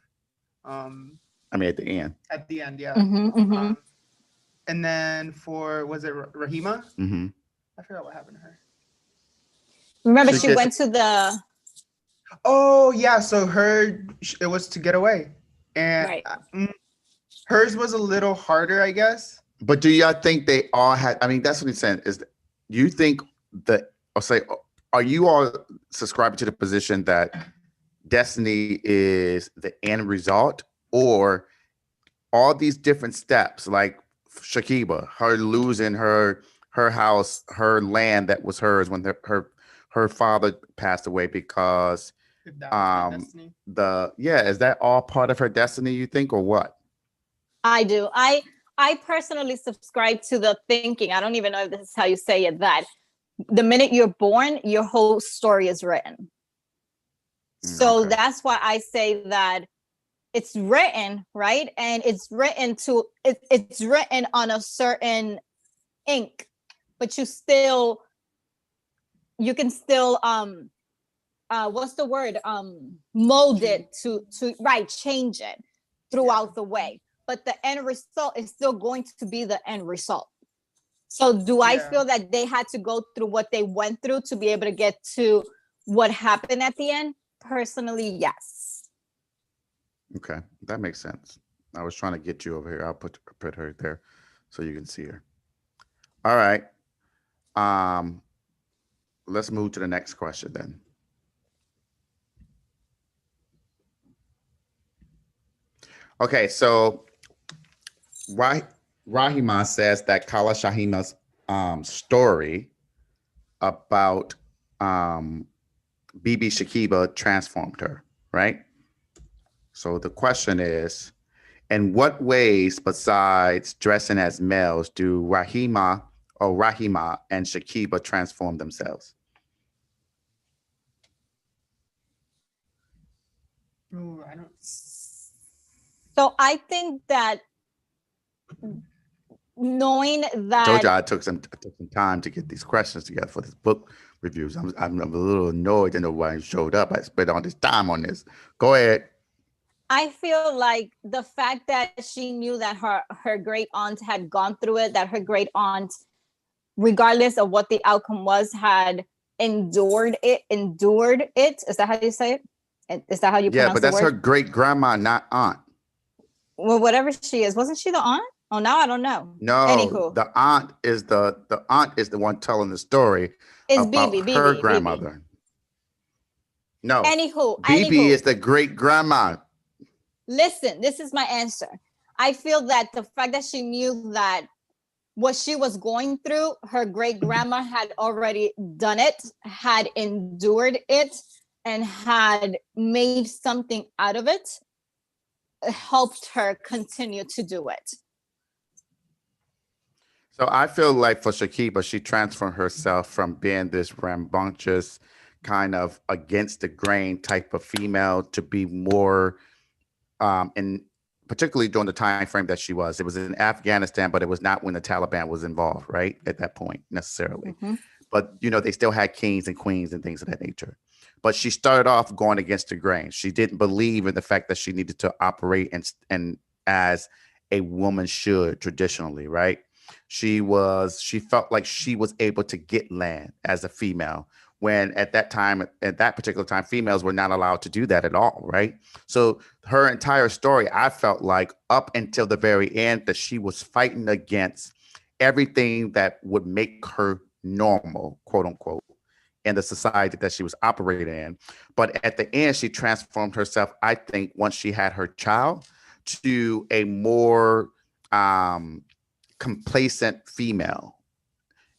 I mean, at the end. At the end, yeah. And then for, was it Rahima? Mm-hmm. I forgot what happened to her. Remember, she went to the... Oh, yeah. So it was to get away. And right. Hers was a little harder, I guess. But do y'all think they all had, I mean, that's what he's saying, is you think are you all subscribing to the position that destiny is the end result, or all these different steps, like Shakiba, her losing her house, her land that was hers when her father passed away because If that was her destiny. is that all part of her destiny, you think, or what? I do. I personally subscribe to the thinking, I don't even know if this is how you say it, that the minute you're born, your whole story is written. So okay. That's why I say that it's written, right? And it's written on a certain ink, but you can still what's the word? Mold it to change it throughout the way. But the end result is still going to be the end result. So do I feel that they had to go through what they went through to be able to get to what happened at the end? Personally, yes. Okay, that makes sense. I was trying to get you over here. I'll put her there so you can see her. All right. Um, let's move to the next question then. Okay, so Rahima says that Kala Shahima's story about Bibi Shakiba transformed her, right? So the question is, in what ways besides dressing as males do Rahima and Shakiba transform themselves? Ooh, I don't. So I think that knowing I told you that I took some time to get these questions together for this book reviews. I'm a little annoyed that nobody showed up. I spent all this time on this. Go ahead. I feel like the fact that she knew that her great aunt had gone through it, that her great aunt, regardless of what the outcome was, had endured it. Is that how you say it? Is that how you Yeah, pronounce but the that's her word? great grandma, not aunt. Well, whatever she is, wasn't she the aunt? Oh, now I don't know. No, Anywho, the aunt is the one telling the story it's about Bibi, her Bibi, Bibi. grandmother. No, Bibi Anywho, is the great grandma. listen, this is my answer. I feel that the fact that she knew that what she was going through, her great grandma had already done it, had endured it, and had made something out of it, helped her continue to do it. So I feel like for Shakiba, she transformed herself from being this rambunctious, kind of against the grain type of female to be more, in particularly during the time frame that she was. It was in Afghanistan, but it was not when the Taliban was involved, right? At that point necessarily. Mhm. But they still had kings and queens and things of that nature. But she started off going against the grain. She didn't believe in the fact that she needed to operate and as a woman should traditionally, right? She felt like she was able to get land as a female when at that particular time, females were not allowed to do that at all, right? So her entire story, I felt like up until the very end, that she was fighting against everything that would make her normal, quote unquote, in the society that she was operating in. But at the end, she transformed herself, I think, once she had her child, to a more complacent female,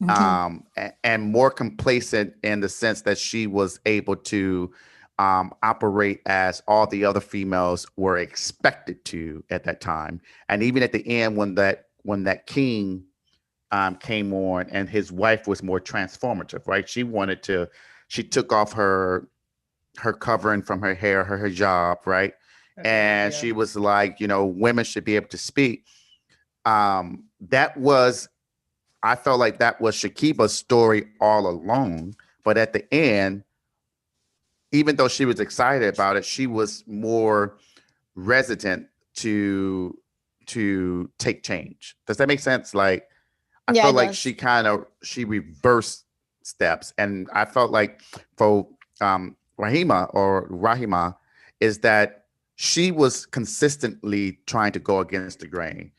and more complacent in the sense that she was able to operate as all the other females were expected to at that time. And even at the end, when that king came on, and his wife was more transformative, right? She took off her covering from her hair, her hijab, right? And Yeah. she was like, women should be able to speak. That was, I felt like that was Shakiba's story all along. But at the end, even though she was excited about it, she was more resident to take change. Does that make sense? Like, I Yeah, felt it like does. she reversed steps, and I felt like for Rahima is that she was consistently trying to go against the grain.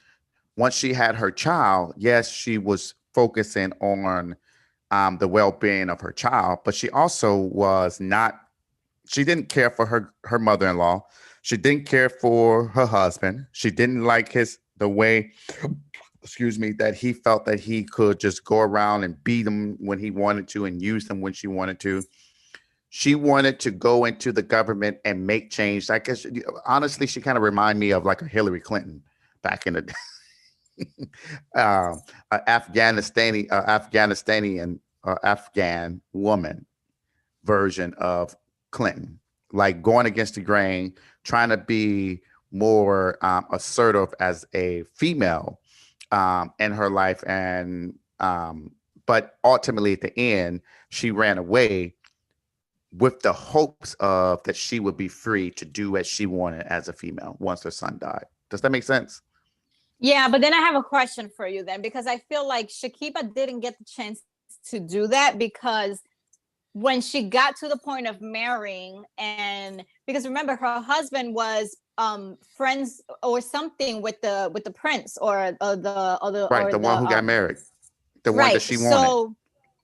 Once she had her child, yes, she was focusing on the well-being of her child, but she also was not. She didn't care for her mother-in-law. She didn't care for her husband. She didn't like the way, excuse me, that he felt that he could just go around and beat them when he wanted to and use them when she wanted to. She wanted to go into the government and make change. I guess, honestly, she kind of reminded me of like a Hillary Clinton back in the Afghan woman version of Clinton, like going against the grain, trying to be more assertive as a female in her life, and but ultimately at the end, she ran away with the hopes of that she would be free to do as she wanted as a female once her son died. Does that make sense? Yeah, but then I have a question for you then, because I feel like Shakiba didn't get the chance to do that because when she got to the point of marrying, and because remember her husband was friends or something with the prince Right, the one who got married, the one that right. she wanted. So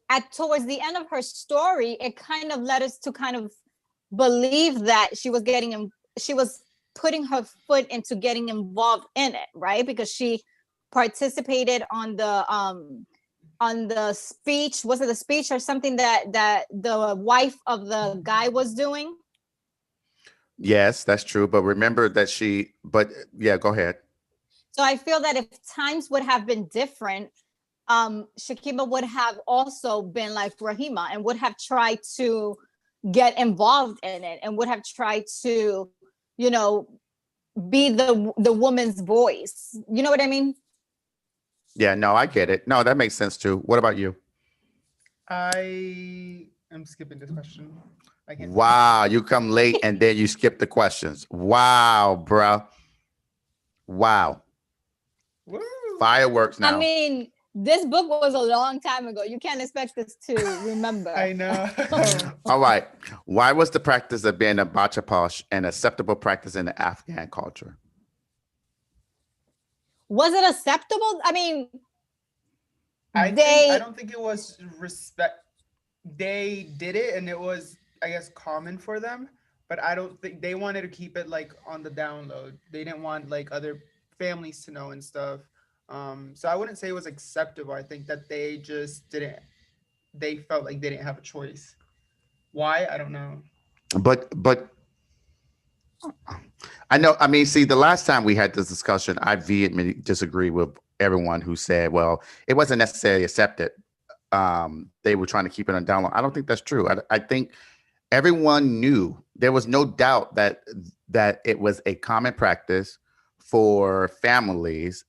at towards the end of her story, it kind of led us to kind of believe that she was putting her foot into getting involved in it, right? Because she participated on the speech. Was it the speech or something that the wife of the guy was doing? Yes, that's true. But remember that but yeah, go ahead. So I feel that if times would have been different, Shakiba would have also been like Rahima and would have tried to get involved in it and would have tried to, be the woman's voice. You know what I mean? Yeah, no, I get it. No, that makes sense too. What about you? I am skipping this question. I can't. Wow, you come late and then you skip the questions. Wow, bro. Wow. Woo. Fireworks now. I mean, this book was a long time ago. You can't expect us to remember. I know. All right. Why was the practice of being a bacha posh an acceptable practice in the Afghan culture? Was it acceptable? I mean, I don't think it was respect. They did it and it was, I guess, common for them, but I don't think they wanted to keep it like on the download. They didn't want like other families to know and stuff. So I wouldn't say it was acceptable. I think that they just they felt like they didn't have a choice. Why? I don't know. But I know, I mean, see, the last time we had this discussion, I vehemently disagree with everyone who said, well, it wasn't necessarily accepted. They were trying to keep it on download. I don't think that's true. I think everyone knew, there was no doubt that it was a common practice for families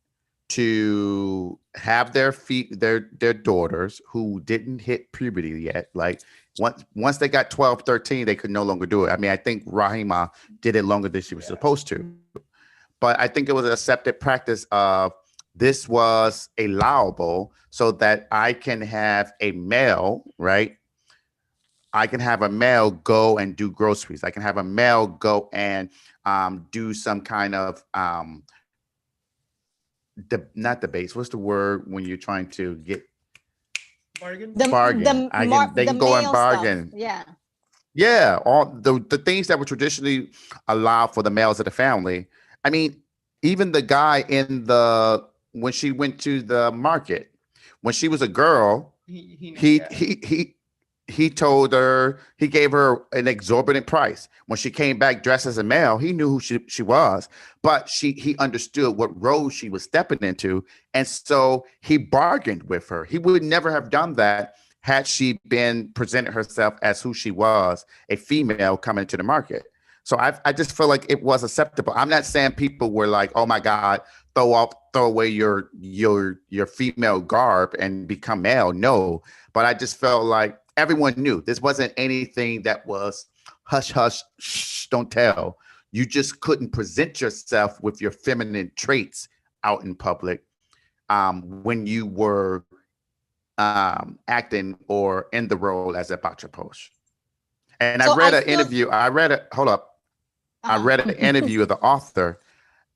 to have their daughters who didn't hit puberty yet. Like once they got 12, 13, they could no longer do it. I mean, I think Rahima did it longer than she was supposed to. But I think it was an accepted practice of this was allowable so that I can have a male, right? I can have a male go and do groceries. I can have a male go and do some kind of not debates. What's the word when you're trying to get Bargain? bargain? They can go and bargain. Stuff. Yeah. All the things that were traditionally allowed for the males of the family. I mean, even the guy when she went to the market, when she was a girl, he told her, he gave her an exorbitant price. When she came back dressed as a male, he knew who she was, but he understood what role she was stepping into. And so he bargained with her. He would never have done that had she been presented herself as who she was, a female coming into the market. So I just feel like it was acceptable. I'm not saying people were like, oh my God, throw away your female garb and become male. No, but I just felt like everyone knew this wasn't anything that was hush, hush, shh, don't tell. You just couldn't present yourself with your feminine traits out in public when you were acting or in the role as a bacha posh. And so I read an interview. I read an interview of the author,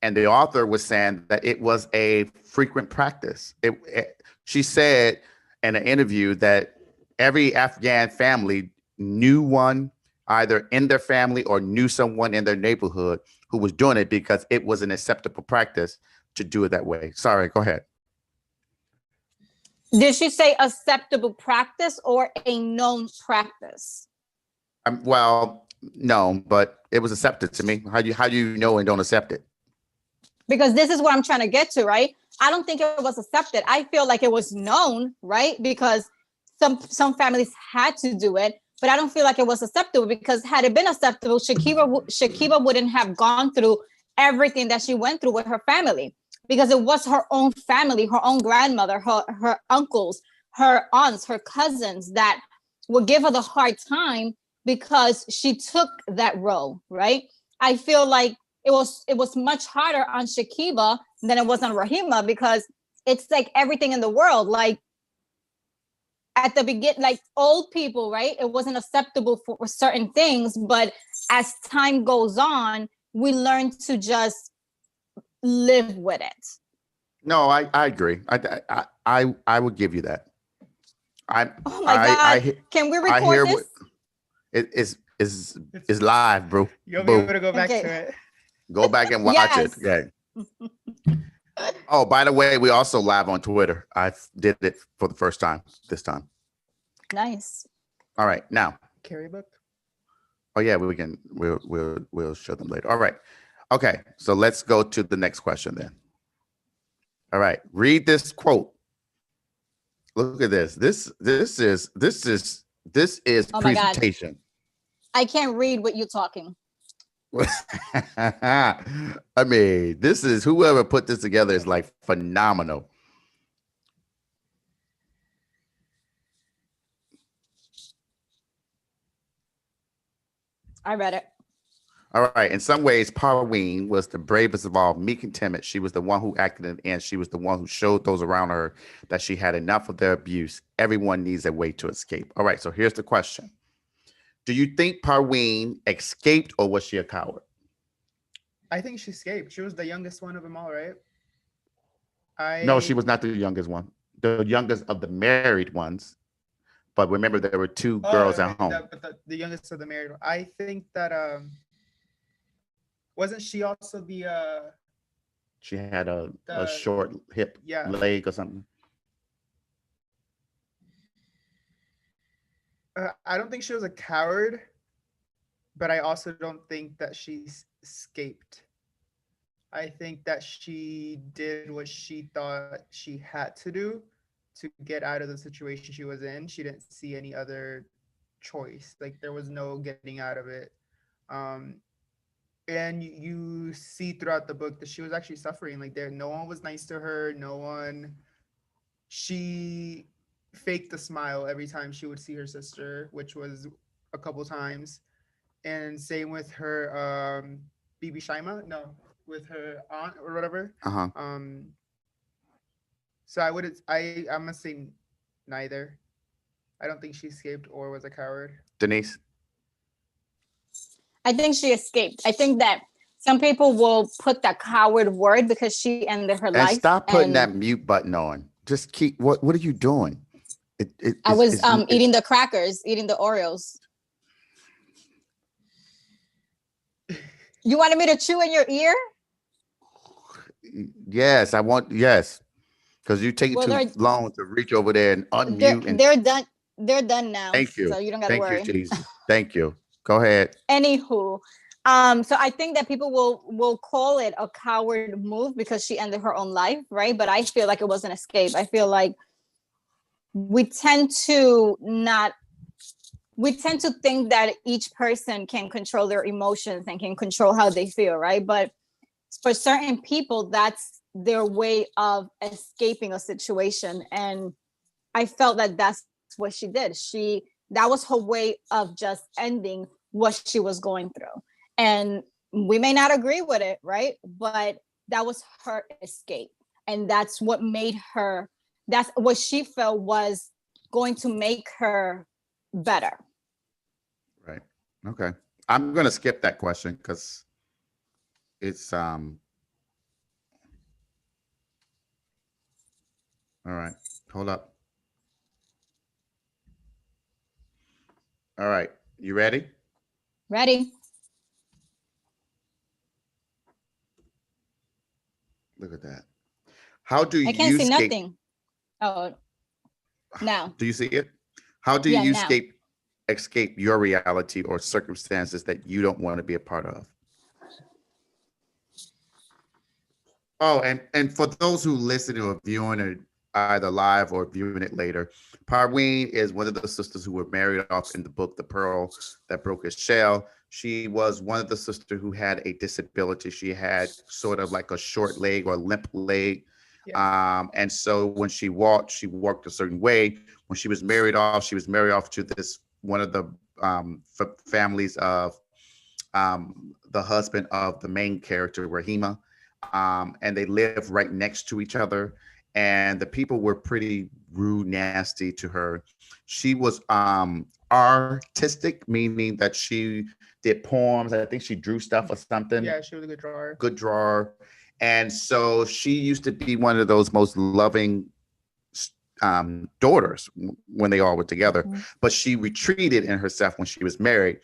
and the author was saying that it was a frequent practice. She said in an interview that every Afghan family knew one either in their family or knew someone in their neighborhood who was doing it because it was an acceptable practice to do it that way. Sorry, go ahead. Did she say acceptable practice or a known practice? Well, no, but it was accepted to me. How do you know and don't accept it? Because this is what I'm trying to get to, right? I don't think it was accepted. I feel like it was known, right? Because some families had to do it, but I don't feel like it was acceptable, because had it been acceptable, Shakiba wouldn't have gone through everything that she went through with her family, because it was her own family, her own grandmother, her uncles, her aunts, her cousins that would give her the hard time because she took that role, right? I feel like it was much harder on Shakiba than it was on Rahima, because it's like everything in the world. Like, at the beginning, like old people, right? It wasn't acceptable for certain things, but as time goes on, we learn to just live with it. No, I agree. I would give you that. Oh my God. Can we I record hear this? what it is live, bro. You'll be Boo. able to go back Okay. to it. Go back and watch it. Yes. Okay. Oh, by the way, we also live on Twitter. I did it for the first time this time. Nice. All right, now. Carry book. Oh yeah, we'll show them later. All right. Okay, so let's go to the next question then. All right, read this quote. Look at this. This is Oh my God. presentation. I can't read what you're talking. I mean, this is whoever put this together is like phenomenal. I read it. All right. In some ways, Pauline was the bravest of all, meek and timid. She was the one who acted in the end. She was the one who showed those around her that she had enough of their abuse. Everyone needs a way to escape. All right. So here's the question. Do you think Pauline escaped or was she a coward? I think she escaped. She was the youngest one of them all, right? No, she was not the youngest one. The youngest of the married ones. But remember, there were two girls at home. But the youngest of the married one. I think that wasn't she also the she had a short hip leg or something. I don't think she was a coward, but I also don't think that she escaped. I think that she did what she thought she had to do to get out of the situation she was in. She didn't see any other choice. Like there was no getting out of it. And you see throughout the book that she was actually suffering. Like no one was nice to her. She faked a smile every time she would see her sister, which was a couple times. And same with her Bibi Shaima. No, with her aunt or whatever. Uh-huh. So I'm gonna say neither. I don't think she escaped or was a coward. Denise? I think she escaped. I think that some people will put that coward word because she ended her life. And stop putting that mute button on. Just keep. What are you doing? I was eating the crackers, eating the Oreos. You wanted me to chew in your ear? Yes, I want. Yes, because you take too long to reach over there and unmute. They're done. They're done now. Thank you. So you don't got to worry. Thank you, Jesus. Thank you. Go ahead. Anywho, so I think that people will call it a coward move because she ended her own life, right? But I feel like it was an escape. I feel like we tend to think that each person can control their emotions and can control how they feel, right? But for certain people, that's their way of escaping a situation. And I felt that that's what she did. That was her way of just ending what she was going through. And we may not agree with it, right? But that was her escape. And that's what made her, that's what she felt was going to make her better. Right. Okay. I'm going to skip that question because it's, all right. Hold up. All right. You ready? Ready. Look at that. How do you I can't see nothing. Oh, now. Do you see it? How do you escape your reality or circumstances that you don't want to be a part of? Oh, and for those who listen or viewing it either live or viewing it later, Parween is one of the sisters who were married off in the book, The Pearl That Broke His Shell. She was one of the sisters who had a disability. She had sort of like a short leg or limp leg. Yeah. And so when she walked a certain way. When she was married off to this one of the families of the husband of the main character, Rahima. And they live right next to each other. and the people were pretty rude, nasty to her. She was artistic, meaning that she did poems. I think she drew stuff or something. Yeah, she was a good drawer. Good drawer. And so she used to be one of those most loving daughters when they all were together. Mhm. But she retreated in herself when she was married,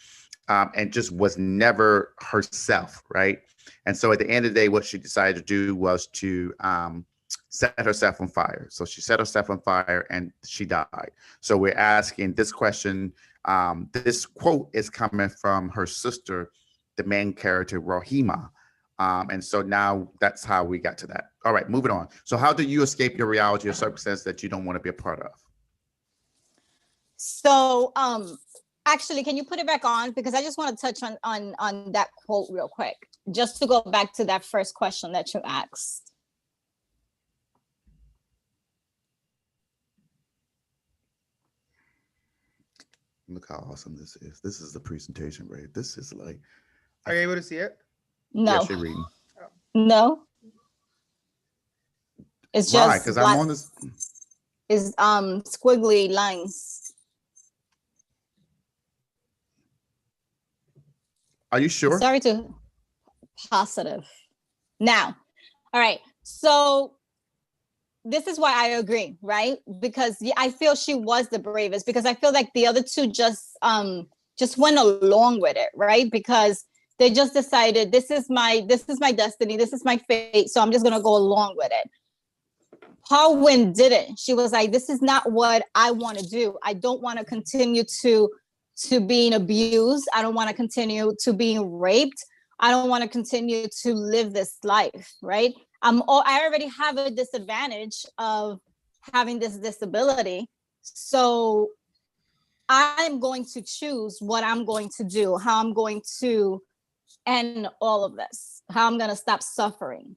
and just was never herself, right? And so at the end of the day, what she decided to do was to set herself on fire. So she set herself on fire and she died. So we're asking this question. This quote is coming from her sister, the main character, Rahima. And so now that's how we got to that. All right, moving on. So how do you escape your reality or circumstance that you don't want to be a part of? So actually, can you put it back on? Because I just want to touch on that quote real quick, just to go back to that first question that you asked. Look how awesome this is. This is the presentation, right? This is like, Are you able to see it? No, yes, you're reading. no. It's Why? just Because I'm on this. is squiggly lines. Are you sure? Sorry to positive. Now, all right. So this is why I agree, right? Because I feel she was the bravest, because I feel like the other two just went along with it, right? Because they just decided this is my destiny, this is my fate, so I'm just gonna go along with it. Paula didn't. She was like, this is not what I want to do. I don't want to continue to being abused. I don't want to continue to being raped. I don't want to continue to live this life, right? I already have a disadvantage of having this disability. So I'm going to choose what I'm going to do, how I'm going to end all of this, how I'm going to stop suffering.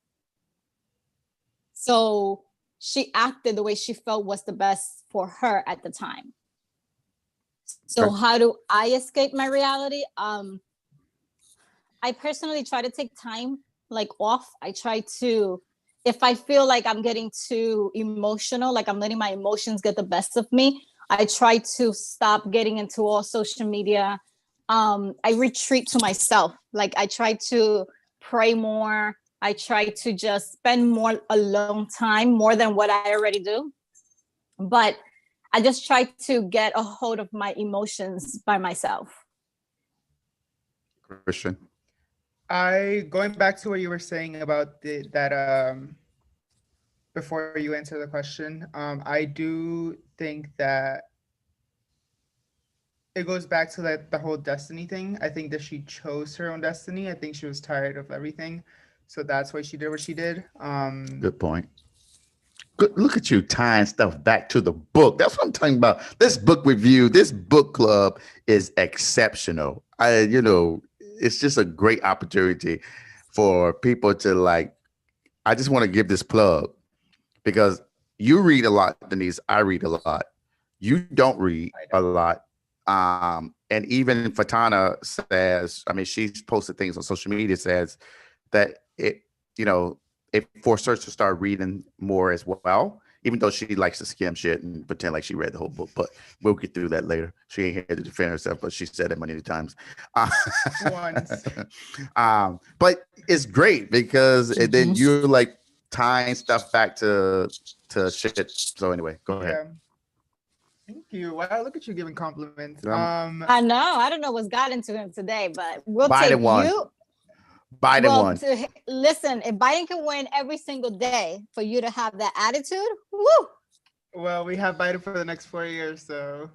So she acted the way she felt was the best for her at the time. So Okay. how do I escape my reality? I personally try to take time like off. I try to, if I feel like I'm getting too emotional, like I'm letting my emotions get the best of me, I try to stop getting into all social media. I retreat to myself. Like I try to pray more. I try to just spend more alone time, more than what I already do. But I just try to get a hold of my emotions by myself. Christian. Going back to what you were saying about that before you answer the question, I do think that it goes back to the whole destiny thing. I think that she chose her own destiny. I think she was tired of everything, so that's why she did what she did. Good point. Good. Look at you tying stuff back to the book. That's what I'm talking about. This book review, this book club is exceptional. It's just a great opportunity for people to like. I just want to give this plug because you read a lot, Denise. I read a lot. You don't read a lot. And even Fatana says, I mean, she's posted things on social media, says that it forced her to start reading more as well, even though she likes to skim shit and pretend like she read the whole book. But we'll get through that later. She ain't here to defend herself, but she said it many times. Once. But it's great because then you're like tying stuff back to shit. So anyway, go ahead. Yeah. Thank you. Wow, look at you giving compliments. I know. I don't know what's got into him today, but we'll Biden take won. you. Biden won. Listen, if Biden can win every single day, for you to have that attitude, woo! Well, we have Biden for the next 4 years, so.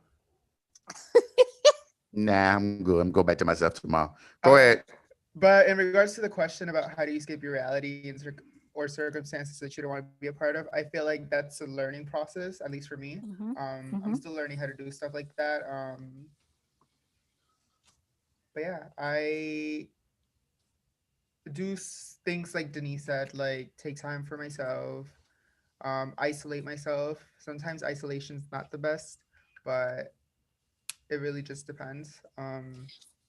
Nah, I'm good. I'm going back to myself tomorrow. Go ahead. But in regards to the question about how do you escape your reality or circumstances that you don't want to be a part of, I feel like that's a learning process, at least for me. I'm still learning how to do stuff like that. But yeah, I do things like Denise said, like take time for myself, isolate myself. Sometimes isolation's not the best, but it really just depends.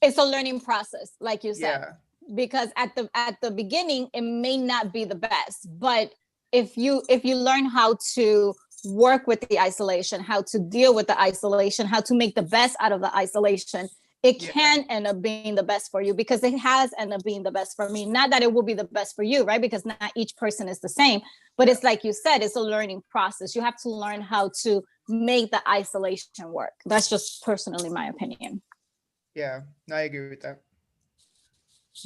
It's a learning process, like you said. Yeah. Because at the beginning, it may not be the best, but if you learn how to work with the isolation, how to deal with the isolation, how to make the best out of the isolation, it can end up being the best for you, because it has ended up being the best for me. Not that it will be the best for you, right? Because not each person is the same, but it's like you said, it's a learning process. You have to learn how to make the isolation work. That's just personally my opinion. Yeah, I agree with that.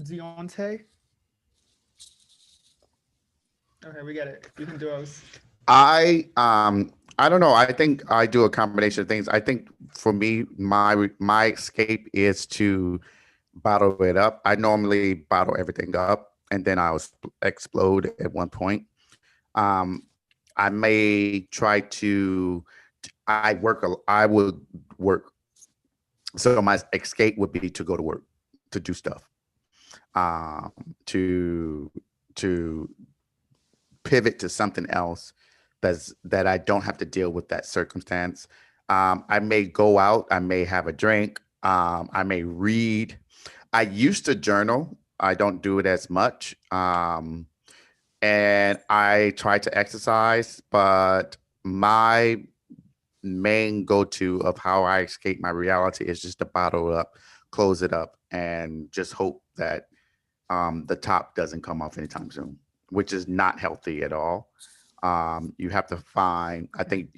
Deontay? Okay, we get it. You can do those. I don't know. I think I do a combination of things. I think for me, my escape is to bottle it up. I normally bottle everything up and then I'll explode at one point. Um, I may try to. I would work. So my escape would be to go to work, to do stuff, um, to to pivot to something else that I don't have to deal with that circumstance. I may go out, I may have a drink, I may read. I used to journal. I don't do it as much. And I try to exercise, but my main go-to of how I escape my reality is just to bottle it up, close it up, and just hope that the top doesn't come off anytime soon, which is not healthy at all. You have to find, I think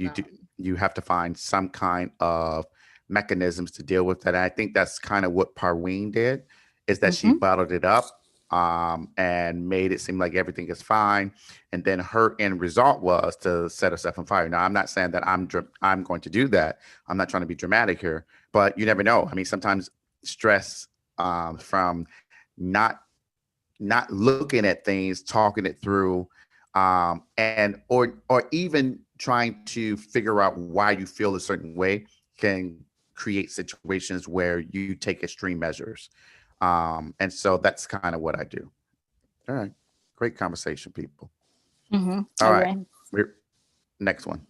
you have to find some kind of mechanisms to deal with that. And I think that's kind of what Parween did, is that she bottled it up and made it seem like everything is fine. And then her end result was to set herself on fire. Now, I'm not saying that I'm going to do that. I'm not trying to be dramatic here, but you never know. I mean, sometimes stress from not looking at things, talking it through, and or even trying to figure out why you feel a certain way can create situations where you take extreme measures. And so that's kind of what I do. All right. Great conversation, people. All right. Next one.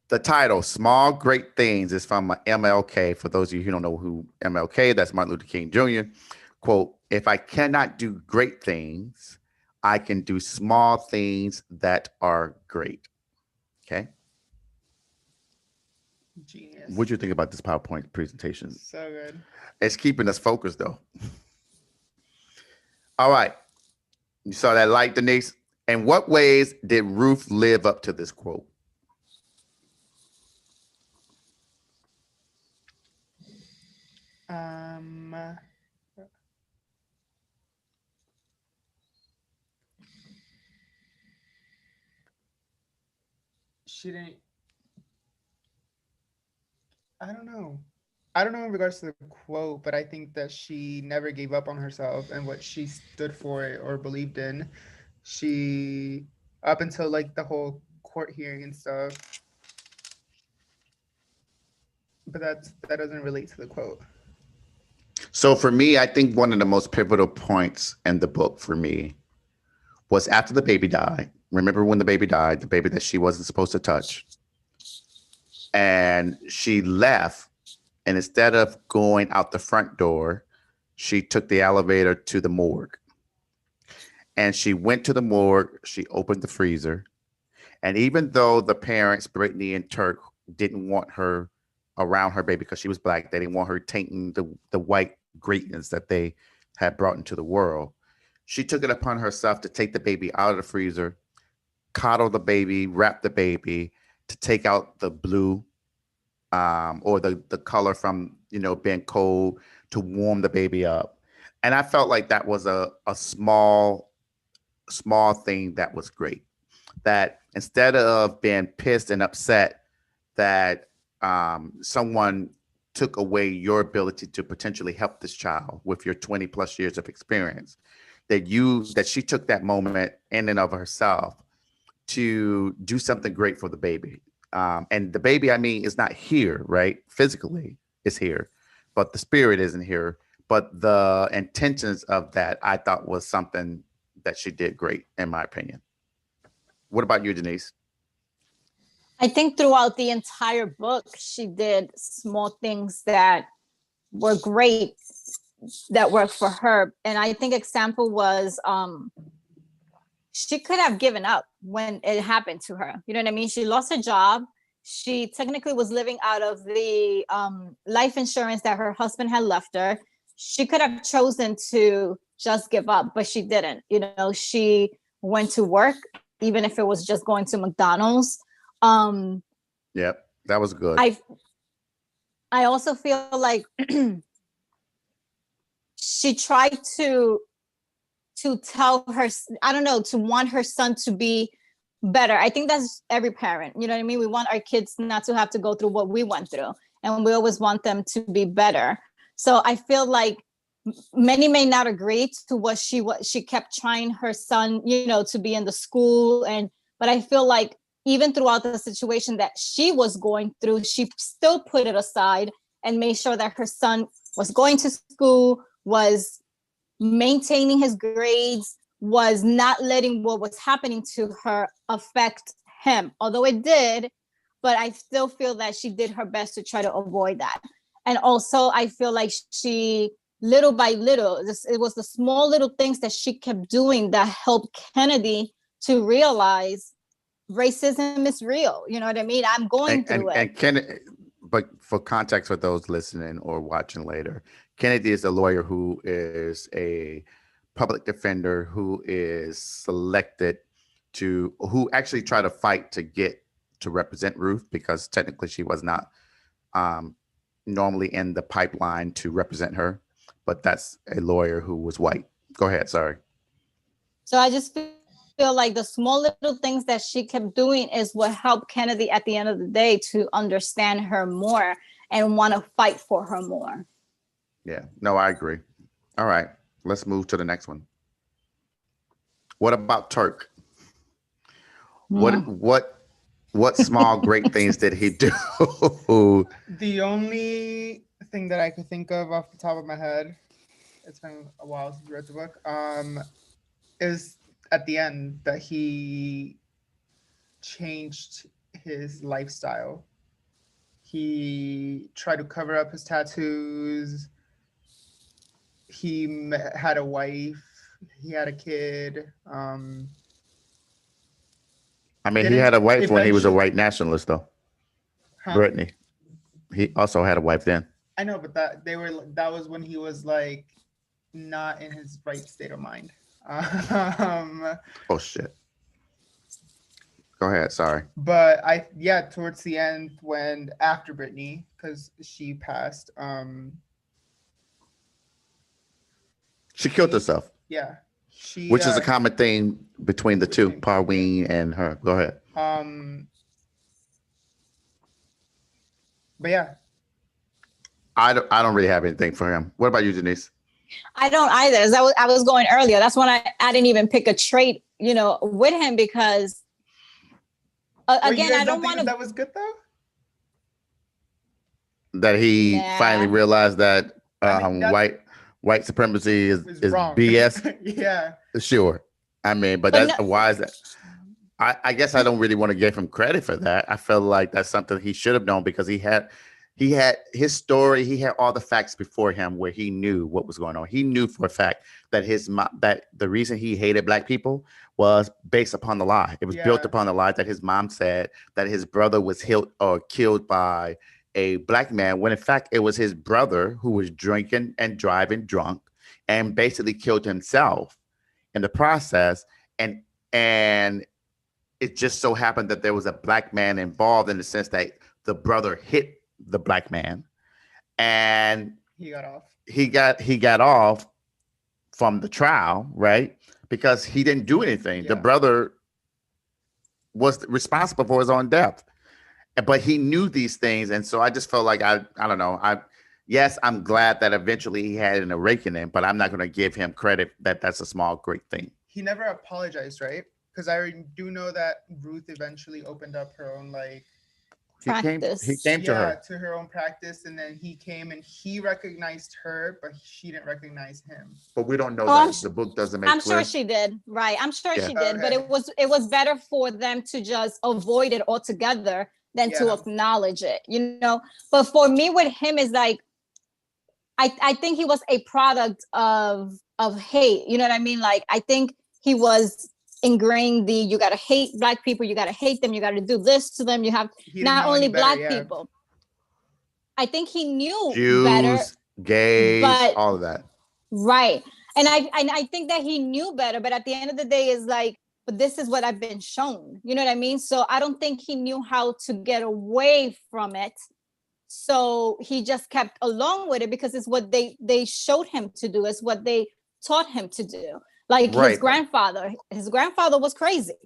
The title, Small Great Things, is from MLK. For those of you who don't know who MLK, that's Martin Luther King Jr. Quote, if I cannot do great things, I can do small things that are great. Okay. Genius. What'd you think about this PowerPoint presentation? So good. It's keeping us focused, though. All right. You saw that light, Denise? In what ways did Ruth live up to this quote? She didn't. I don't know. I don't know in regards to the quote, but I think that she never gave up on herself and what she stood for or believed in. She, up until like the whole court hearing and stuff. But that doesn't relate to the quote. So for me, I think one of the most pivotal points in the book for me was after the baby died. Remember when the baby died, the baby that she wasn't supposed to touch. And she left, and instead of going out the front door, she took the elevator to the morgue. And she went to the morgue, she opened the freezer. And even though the parents, Brittany and Turk, didn't want her around her baby because she was Black, they didn't want her tainting the white greatness that they had brought into the world. She took it upon herself to take the baby out of the freezer, coddle the baby, wrap the baby, to take out the blue or the color from, being cold, to warm the baby up. And I felt like that was a small thing that was great. That instead of being pissed and upset that someone took away your ability to potentially help this child with your 20 plus years of experience, that she took that moment in and of herself to do something great for the baby. And the baby, I mean, is not here, right? Physically is here, but the spirit isn't here. But the intentions of that, I thought, was something that she did great, in my opinion. What about you, Denise? I think throughout the entire book, she did small things that were great, that worked for her. And I think example was she could have given up when it happened to her. You know what I mean? She lost her job. She technically was living out of the life insurance that her husband had left her. She could have chosen to just give up, but she didn't. You know, she went to work, even if it was just going to McDonald's. Yep, that was good. I also feel like she tried to tell her, I don't know, to want her son to be better. I think that's every parent. You know what I mean? We want our kids not to have to go through what we went through, and we always want them to be better. So I feel like many may not agree to what she kept trying her son, you know, to be in the school, but I feel like even throughout the situation that she was going through, she still put it aside and made sure that her son was going to school, was maintaining his grades, was not letting what was happening to her affect him. Although it did, but I still feel that she did her best to try to avoid that. And also I feel like she, little by little, it was the small little things that she kept doing that helped Kennedy to realize racism is real. You know what I mean? I'm going through it. But for context for those listening or watching later, Kennedy is a lawyer who is a public defender who is selected who actually tried to fight to get to represent Ruth, because technically she was not normally in the pipeline to represent her, but that's a lawyer who was white. Go ahead, sorry. So I just feel like the small little things that she kept doing is what helped Kennedy at the end of the day to understand her more and want to fight for her more. Yeah, no, I agree. All right, let's move to the next one. What about Turk? What small great things did he do? The only thing that I could think of off the top of my head, it's been a while since I read the book, is at the end that he changed his lifestyle. He tried to cover up his tattoos. He had a wife. He had a kid. I mean, he had a wife when he was a white nationalist, though. Huh? Brittany. He also had a wife then. I know, but that was when he was like not in his right state of mind. Oh shit. Go ahead, sorry. But towards the end, when after Brittany, because she passed, she killed herself. Yeah. Which is a common thing between the two, Parween and her. Go ahead. But yeah. I don't really have anything for him. What about you, Denise? I don't either. As I was going earlier. That's when I didn't even pick a trait, you know, with him, because again, I don't want to. That was good though. That he finally realized that white supremacy is BS. Yeah. Sure. I mean, but that's why is that? I guess I don't really want to give him credit for that. I feel like that's something he should have known, because he had his story. He had all the facts before him where he knew what was going on. He knew for a fact that that the reason he hated black people was based upon the lie. It was built upon the lie that his mom said that his brother was killed by a black man, when in fact it was his brother who was drinking and driving drunk and basically killed himself in the process. And it just so happened that there was a black man involved, in the sense that the brother hit the black man and he got off. He got off from the trial, right? Because he didn't do anything. The brother was responsible for his own death, but he knew these things. And so I just felt like I don't know. Yes, I'm glad that eventually he had an awakening, but I'm not going to give him credit that that's a small, great thing. He never apologized, right? Because I do know that Ruth eventually opened up her own practice. He came to her own practice, and then he came and he recognized her, but she didn't recognize him. But we don't know that. The book doesn't make I'm clear. sure she did. Right. I'm sure she did. But it was better for them to just avoid it altogether than to acknowledge it, you know. But for me with him is like, I think he was a product of hate. You know what I mean? Like, I think he was ingrained you got to hate black people, you got to hate them, you got to do this to them, you have not only black people. I think he knew better. Jews, gays, but all of that. Right. And I think that he knew better, but at the end of the day is like, but this is what I've been shown. You know what I mean? So I don't think he knew how to get away from it. So he just kept along with it because it's what they showed him to do. It's what they taught him to do. Like his grandfather was crazy.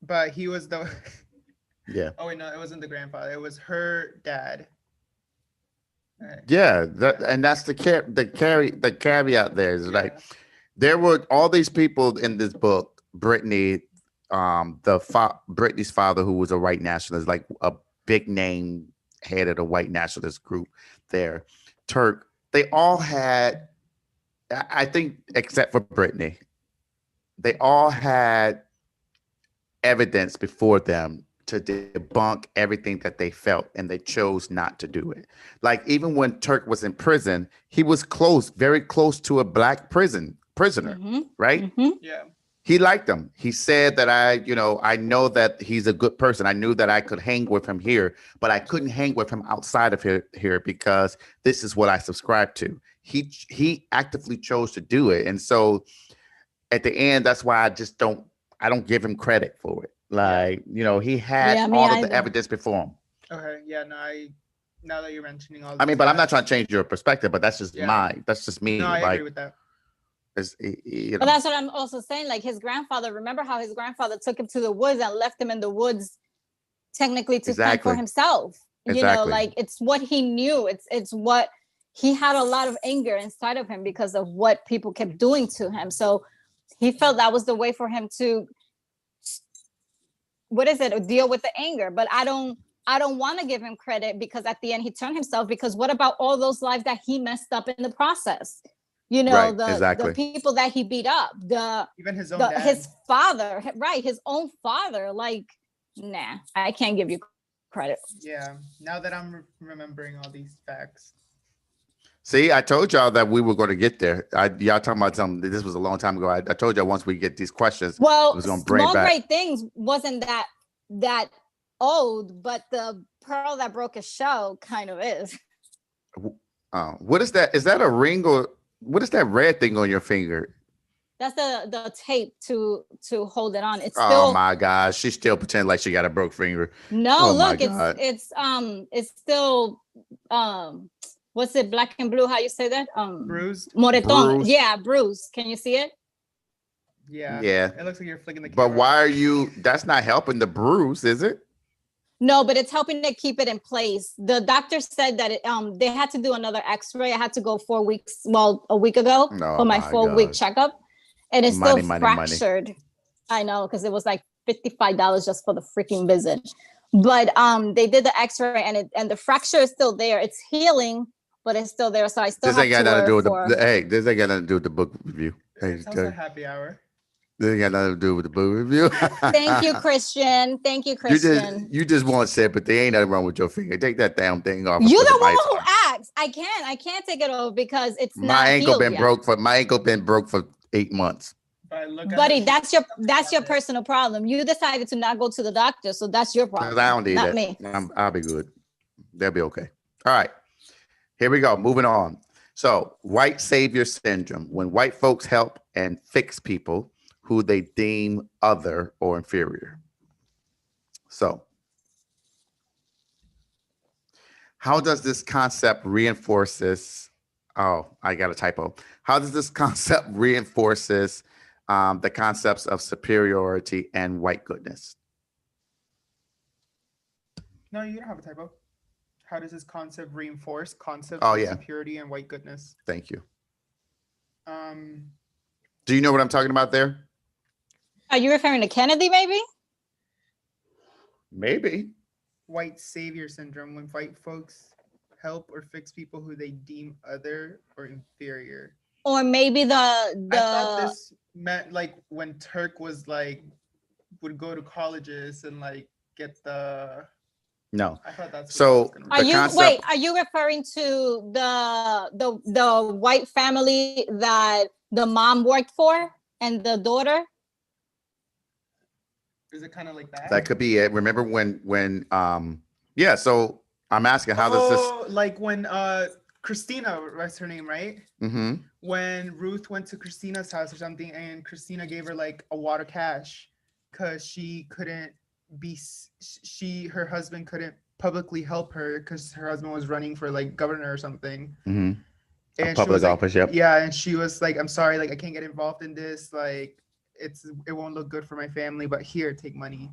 But he was the yeah. Oh wait, no, it wasn't the grandfather. It was her dad. Yeah, that's the caveat there is like there were all these people in this book. Brittany, Brittany's father, who was a white nationalist, like a big name head of the white nationalist group there. Turk, they all had, I think, except for Brittany, they all had evidence before them to debunk everything that they felt, and they chose not to do it. Like even when Turk was in prison, he was very close to a black prisoner, right? Mm-hmm. Yeah. He liked him. He said that I know that he's a good person. I knew that I could hang with him here, but I couldn't hang with him outside of here because this is what I subscribe to. He actively chose to do it. And so at the end, that's why I don't give him credit for it. Like, he had all of the evidence before him. Okay. Yeah, no, now that you're mentioning all but I'm not trying to change your perspective, but that's just that's just me. No, I agree with that. But that's what I'm also saying. Like his grandfather, remember how his grandfather took him to the woods and left him in the woods technically to fend for himself. Exactly. Like it's what he knew. It's what he had a lot of anger inside of him because of what people kept doing to him. So he felt that was the way for him to deal with the anger. But I don't want to give him credit because at the end he turned himself, because what about all those lives that he messed up in the process? The people that he beat up, even his own dad. His father, right? His own father. Like, nah, I can't give you credit. Yeah. Now that I'm remembering all these facts. See, I told y'all that we were going to get there. Y'all talking about something. This was a long time ago. I told y'all once we get these questions, well, was going to bring Small back. Great Things wasn't that old, but the pearl that broke his shell kind of is. What is that? Is that a ring, or what is that red thing on your finger? That's the tape to hold it on. It's still. Oh my gosh, she still pretending like she got a broke finger. No, look, it's still what's it? Black and blue? How you say that? Bruised. Moreton. Bruised. Yeah, bruised. Can you see it? Yeah. Yeah. It looks like you're flicking the camera. But why are you? That's not helping the bruise, is it? No, but it's helping to keep it in place. The doctor said that they had to do another X-ray. I had to go a week ago for my 4-week checkup, and it's still fractured. Money. I know, because it was like $55 just for the freaking visit. But they did the X-ray, and the fracture is still there. It's healing, but it's still there. So I still have to got nothing to do with this ain't got nothing to do with the book review. Hey, sounds like happy hour. This ain't got nothing to do with the book review. Thank you, Christian. You just want sympathy. Ain't nothing wrong with your finger. Take that damn thing off. You the one who asked. I can't take it off because it's not my ankle been broke for 8 months. Buddy, that's your personal problem. You decided to not go to the doctor, so that's your problem. I don't need not it. Me. I'll be good. They'll be okay. All right, here we go. Moving on. So, white savior syndrome: when white folks help and fix people who they deem other or inferior. So, how does this concept reinforces? Oh, I got a typo. How does this concept reinforces the concepts of superiority and white goodness? No, you don't have a typo. How does this concept reinforce concepts of superiority and white goodness? Thank you. Do you know what I'm talking about there? Are you referring to Kennedy, maybe? Maybe. White savior syndrome: when white folks help or fix people who they deem other or inferior. Or maybe I thought this meant like when Turk was would go to colleges and get the. No. I thought that's. So are you referring to the white family that the mom worked for and the daughter? Is it kind of like that? That could be it. Remember yeah, so I'm asking, how does this? Like when Christina, what's her name, right? Mm-hmm. When Ruth went to Christina's house or something, and Christina gave her like a wad of cash because she couldn't her husband couldn't publicly help her because her husband was running for like governor or something. Mm-hmm. And Public she was like, office, yep. yeah, and she was like, I'm sorry, like I can't get involved in this, like it won't look good for my family, but here, take money.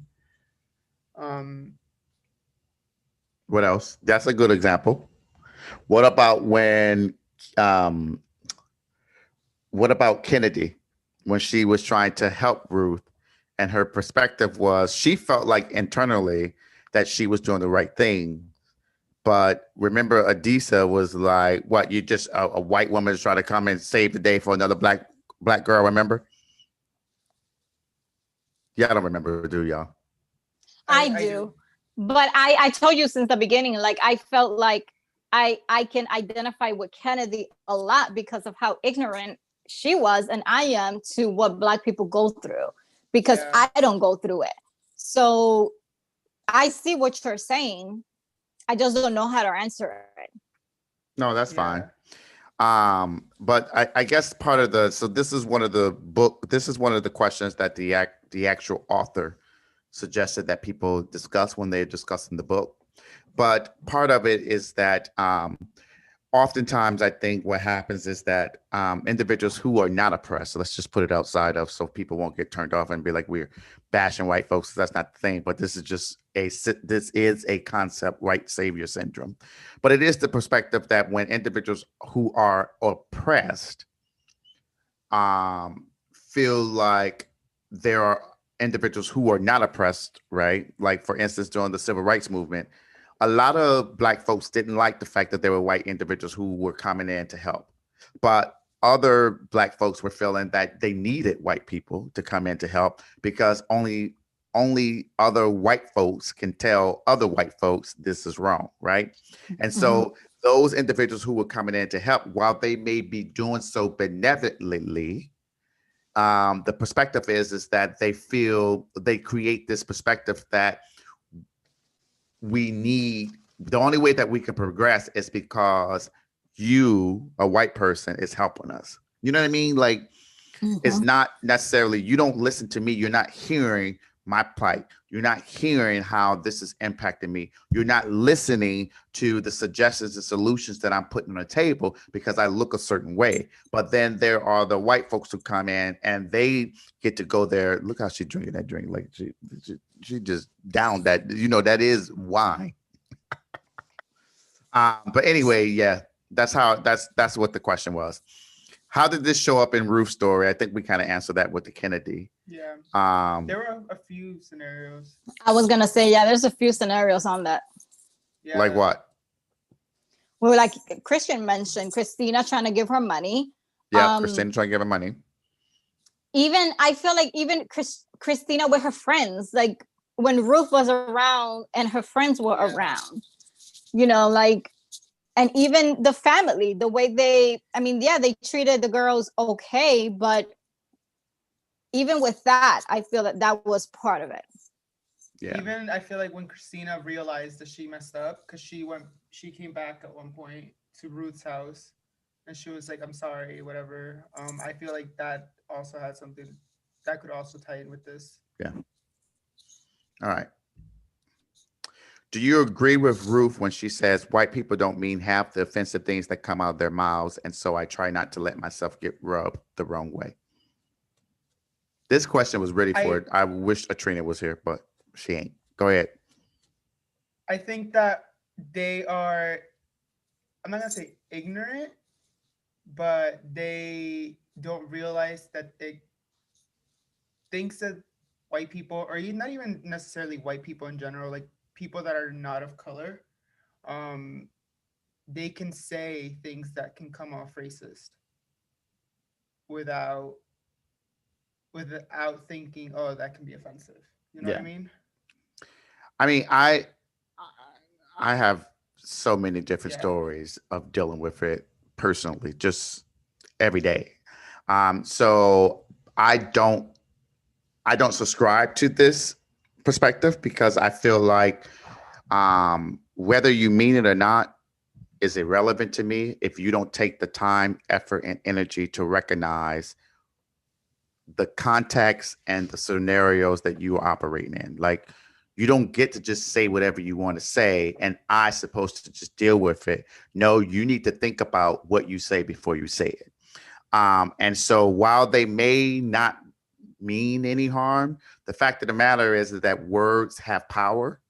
What else? That's a good example. What about what about Kennedy, when she was trying to help Ruth, and her perspective was she felt like internally that she was doing the right thing. But remember, Adisa was like, what, you just a white woman is trying to come and save the day for another black girl, remember? Yeah, I don't remember, do y'all? I do. But I told you since the beginning, like I felt like I can identify with Kennedy a lot because of how ignorant she was and I am to what Black people go through, because I don't go through it. So I see what you're saying. I just don't know how to answer it. No, that's fine. But I guess part of this is one of the questions that the actual author suggested that people discuss when they're discussing the book. But part of it is that oftentimes I think what happens is that individuals who are not oppressed, so let's just put it outside of, so people won't get turned off and be like, we're bashing white folks. That's not the thing, but this is a concept, white savior syndrome. But it is the perspective that when individuals who are oppressed feel like there are individuals who are not oppressed, right? Like, for instance, during the civil rights movement, a lot of Black folks didn't like the fact that there were white individuals who were coming in to help. But other Black folks were feeling that they needed white people to come in to help, because only other white folks can tell other white folks this is wrong, right? And so those individuals who were coming in to help, while they may be doing so benevolently, the perspective is that they create this perspective that the only way that we can progress is because you, a white person, is helping us. You know what I mean? Like, it's not necessarily, you don't listen to me. You're not hearing my plight. You're not hearing how this is impacting me. You're not listening to the suggestions and solutions that I'm putting on the table because I look a certain way. But then there are the white folks who come in and they get to go there. Look how she's drinking that drink. Like she just downed that, that is wine. But anyway, yeah, that's what the question was. How did this show up in Ruth's story? I think we kind of answered that with the Kennedy. Yeah. There were a few scenarios. I was gonna say, yeah, there's a few scenarios on that. Yeah. Like what? Well, like Christian mentioned, Christina trying to give her money. Yeah, Christina trying to give her money. I feel like even Christina with her friends, like when Ruth was around and her friends were around, and even the family, the way they treated the girls okay, but even with that, I feel that was part of it. Yeah. Even I feel like when Christina realized that she messed up, because she came back at one point to Ruth's house and she was like, I'm sorry, whatever. I feel like that also had something that could also tie in with this. Yeah. All right. Do you agree with Ruth when she says white people don't mean half the offensive things that come out of their mouths, and so I try not to let myself get rubbed the wrong way? This question was ready for it. I wish Atrina was here, but she ain't. Go ahead. I think that they are, I'm not gonna say ignorant, but they don't realize that they thinks that white people, or not even necessarily white people in general, like people that are not of color, they can say things that can come off racist without thinking, oh, that can be offensive. You know what I mean? I mean, I have so many different stories of dealing with it personally, just every day. So I don't subscribe to this perspective because I feel like whether you mean it or not is irrelevant to me if you don't take the time, effort, and energy to recognize the context and the scenarios that you are operating in. Like, you don't get to just say whatever you want to say and I supposed to just deal with it. No, you need to think about what you say before you say it. And so while they may not mean any harm, the fact of the matter is that words have power.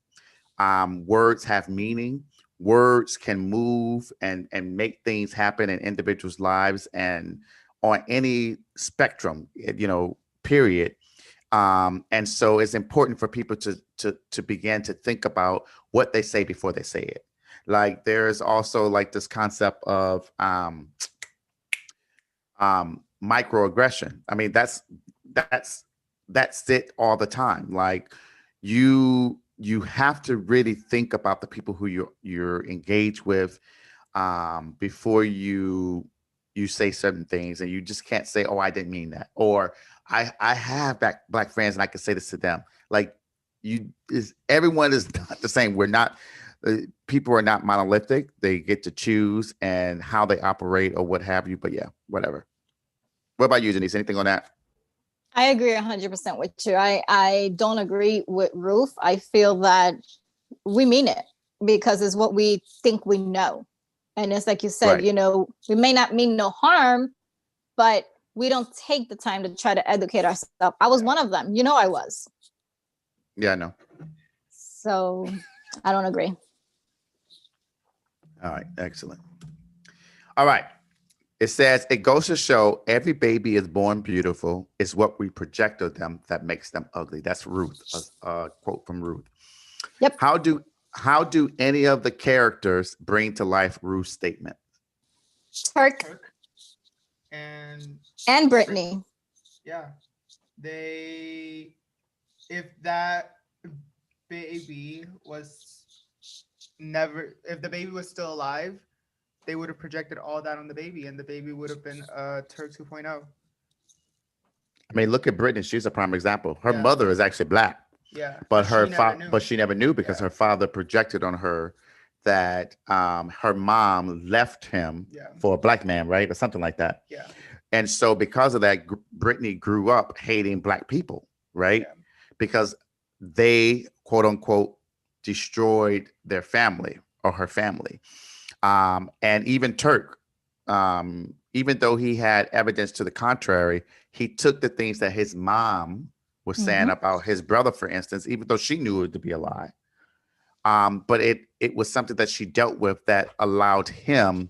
Words have meaning. Words can move and make things happen in individuals' lives and on any spectrum, period. And so it's important for people to begin to think about what they say before they say it. Like, there's also like this concept of microaggression. I mean, that's it all the time. Like, you have to really think about the people who you're engaged with before you say certain things, and you just can't say, "Oh, I didn't mean that," or I have black friends and I can say this to them. Like, everyone is not the same. We're not. People are not monolithic. They get to choose and how they operate or what have you. But yeah, whatever. What about you, Denise? Anything on that? I agree 100% with you. I don't agree with Ruth. I feel that we mean it because it's what we think we know. And it's like you said, Right. We may not mean no harm, but we don't take the time to try to educate ourselves. I was one of them. I was. Yeah, I know. So I don't agree. All right, excellent. All right. It says, it goes to show every baby is born beautiful. It's what we project of them that makes them ugly. That's Ruth, a quote from Ruth. Yep. How do any of the characters bring to life Ruth's statement? Turk and Brittany. Yeah. If that baby was if the baby was still alive, they would have projected all that on the baby, and the baby would have been Turk 2.0. I mean, look at Brittany. She's a prime example. Her Yeah. mother is actually black. Yeah. But she never knew because her father projected on her that her mom left him for a black man, right? Or something like that. Yeah. And so because of that, Brittany grew up hating black people, right? Yeah. Because they, quote unquote, destroyed their family or her family. And even Turk, even though he had evidence to the contrary, he took the things that his mom was saying about his brother, for instance, even though she knew it to be a lie. But it was something that she dealt with that allowed him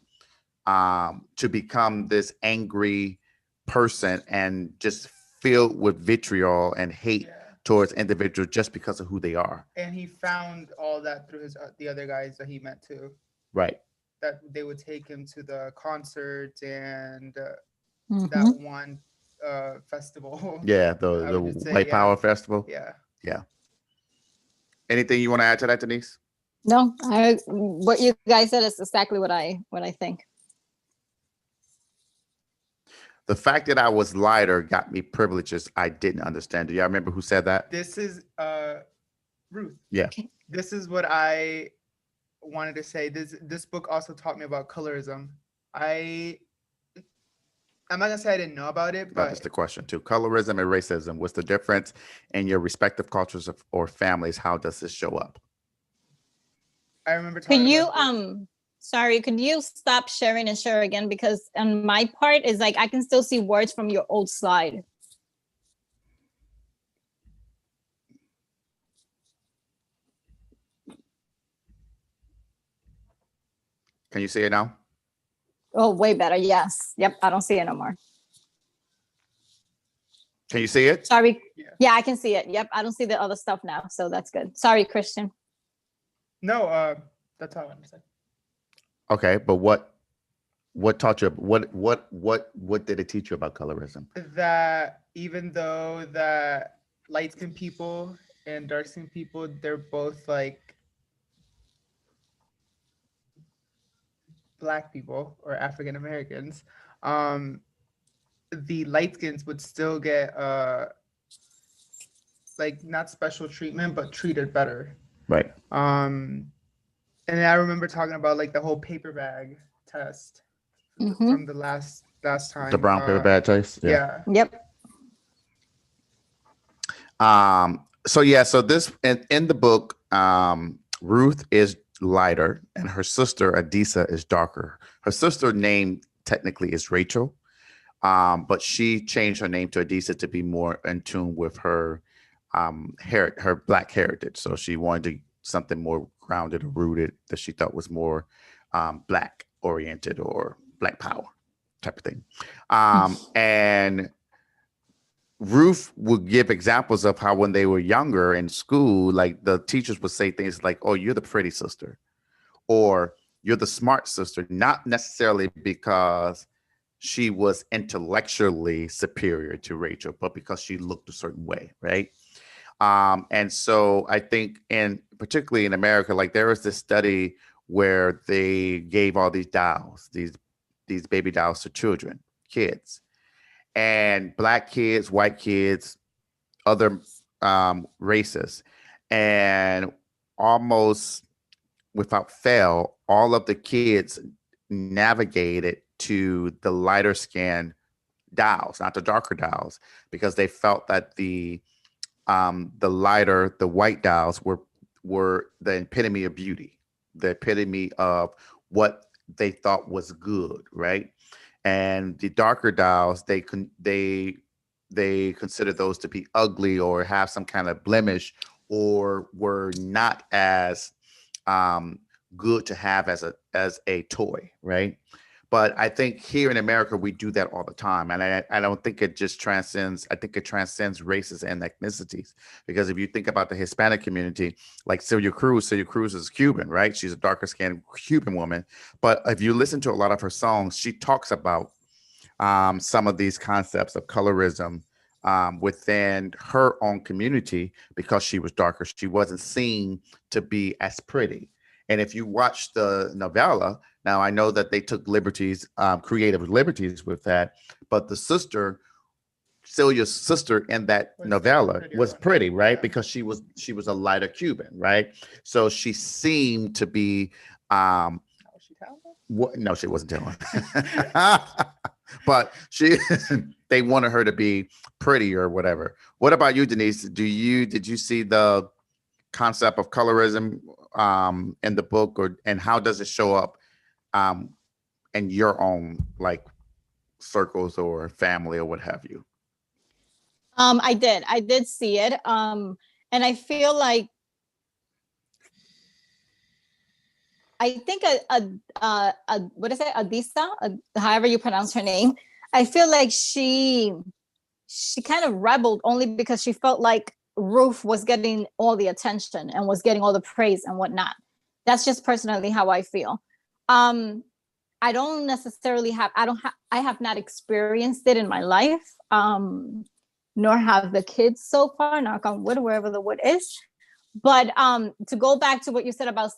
to become this angry person and just filled with vitriol and hate towards individuals just because of who they are. And he found all that through the other guys that he met too. Right. That they would take him to the concert and that one festival. Yeah, the White Power Festival. Yeah. Yeah. Anything you want to add to that, Denise? No, what you guys said is exactly what I think. The fact that I was lighter got me privileges I didn't understand. Do y'all remember who said that? This is Ruth. Yeah. Okay. This is what I wanted to say. This book also taught me about colorism. I'm not gonna say I didn't know about it, but That's the question too. Colorism and racism. What's the difference in your respective cultures or families? How does this show up? I remember talking could you stop sharing and share again? Because on my part is like I can still see words from your old slide. Can you see it now? Oh, way better. Yes. Yep. I don't see it no more. Can you see it? Sorry. Yeah, I can see it. Yep. I don't see the other stuff now. So that's good. Sorry, Christian. No, that's all I'm saying. Okay, but what taught you what did it teach you about colorism? That even though that light-skinned people and dark-skinned people, they're both like Black people or African Americans, the light skins would still get like not special treatment, but treated better. Right. And I remember talking about like the whole paper bag test Mhm. from the last time. The brown paper bag taste. Yeah. Yeah. Yep. So yeah, so this in the book, Ruth is lighter and her sister Adisa is darker. Her sister name technically is Rachel, but she changed her name to Adisa to be more in tune with her her black heritage. So she wanted something more grounded or rooted that she thought was more black oriented or black power type of thing. And Ruth would give examples of how when they were younger in school, like the teachers would say things like, "Oh, you're the pretty sister," or "You're the smart sister," not necessarily because she was intellectually superior to Rachel, but because she looked a certain way, right? And so I think, in particularly in America, like there was this study where they gave all these dolls, these baby dolls to children, kids, and black kids, white kids, other races, and almost without fail, all of the kids navigated to the lighter skin dolls, not the darker dolls, because they felt that the white dolls were the epitome of beauty, the epitome of what they thought was good, right? And the darker dolls, they consider those to be ugly or have some kind of blemish or were not as um, good to have as a toy, right? But I think here in America we do that all the time, and I don't think it just transcends. I think it transcends races and ethnicities, because if you think about the Hispanic community, like Celia Cruz is Cuban, right? She's a darker skinned Cuban woman, but if you listen to a lot of her songs, she talks about some of these concepts of colorism within her own community because she was darker. She wasn't seen to be as pretty. And if you watch the novella, now I know that they took liberties, creative liberties with that, but the sister, Celia's sister in that novella was pretty, right? Yeah. Because she was a lighter Cuban, right? So she seemed to be Was she talented? no, she wasn't telling. But they wanted her to be pretty or whatever. What about you, Denise? Did you see the concept of colorism in the book, and how does it show up um, in your own like circles or family or what have you? I did see it. And I feel like, I think what is it, Adisa, however you pronounce her name. I feel like she kind of rebelled only because she felt like Ruth was getting all the attention and was getting all the praise and whatnot. That's just personally how I feel. I don't necessarily have, I have not experienced it in my life, nor have the kids so far, knock on wood, wherever the wood is. But to go back to what you said about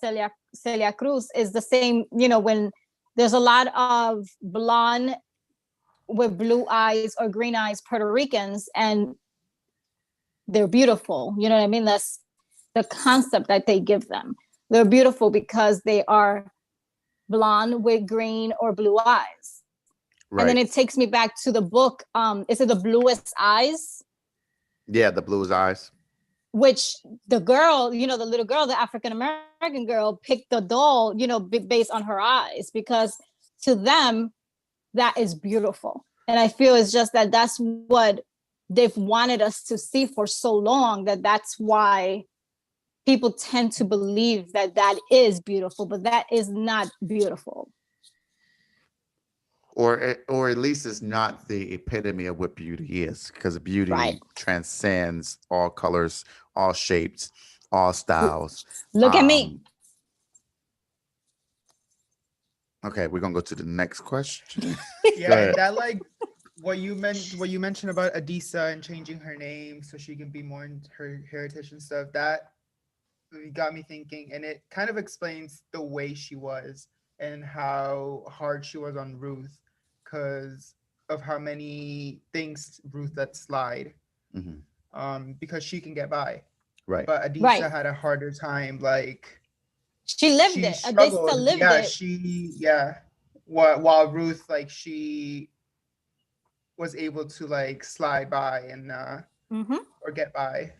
Celia Cruz, is the same, when there's a lot of blonde with blue eyes or green eyes Puerto Ricans, and they're beautiful. You know what I mean? That's the concept that they give them. They're beautiful because they are blonde with green or blue eyes. Right. And then it takes me back to the book. Is it The Bluest Eyes? Yeah, The Bluest Eyes. Which the girl, the little girl, the African-American girl, picked the doll, based on her eyes, because to them, that is beautiful. And I feel it's just that's what they've wanted us to see for so long, that's why people tend to believe that is beautiful, but that is not beautiful. Or at least it's not the epitome of what beauty is, because beauty Right. transcends all colors, all shapes, all styles. Look at me. Okay, we're gonna go to the next question. Yeah, and that like what you mentioned about Adisa and changing her name so she can be more in her heritage and stuff, that got me thinking, and it kind of explains the way she was and how hard she was on Ruth because of how many things Ruth let slide. Mm-hmm. because she can get by. Right. But Adisa Right. had a harder time. Like She lived she it. struggled. Adisa lived it. While Ruth, like, she was able to like slide by and or get by.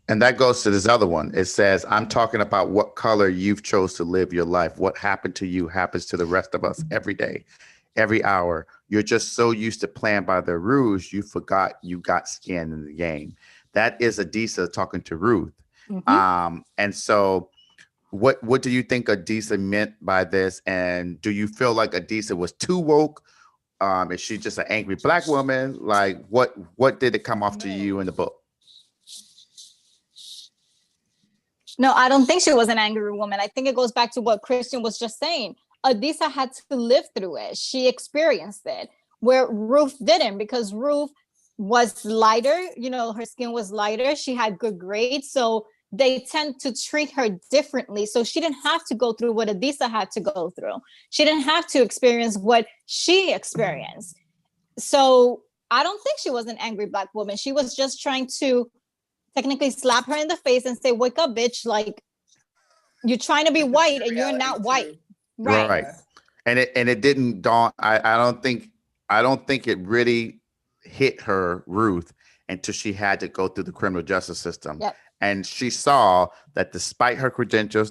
And that goes to this other one. It says, I'm talking about what color you've chose to live your life. What happened to you happens to the rest of us every day, every hour. You're just so used to playing by the rules, you forgot you got skin in the game. That is Adisa talking to Ruth. And so what do you think Adisa meant by this? And do you feel like Adisa was too woke? Is she just an angry black woman? Like what did it come off to you in the book? No, I don't think she was an angry woman. I think it goes back to what Christian was just saying. Adisa had to live through it. She experienced it, where Ruth didn't, because Ruth was lighter. You know, her skin was lighter. She had good grades. So they tend to treat her differently. So she didn't have to go through what Adisa had to go through. She didn't have to experience what she experienced. So I don't think she was an angry black woman. She was just trying to technically slap her in the face and say, wake up, bitch. Like, you're trying to be white and you're not white. Right. And it didn't dawn. I don't think it really hit her, Ruth, until she had to go through the criminal justice system. Yep. And she saw that despite her credentials,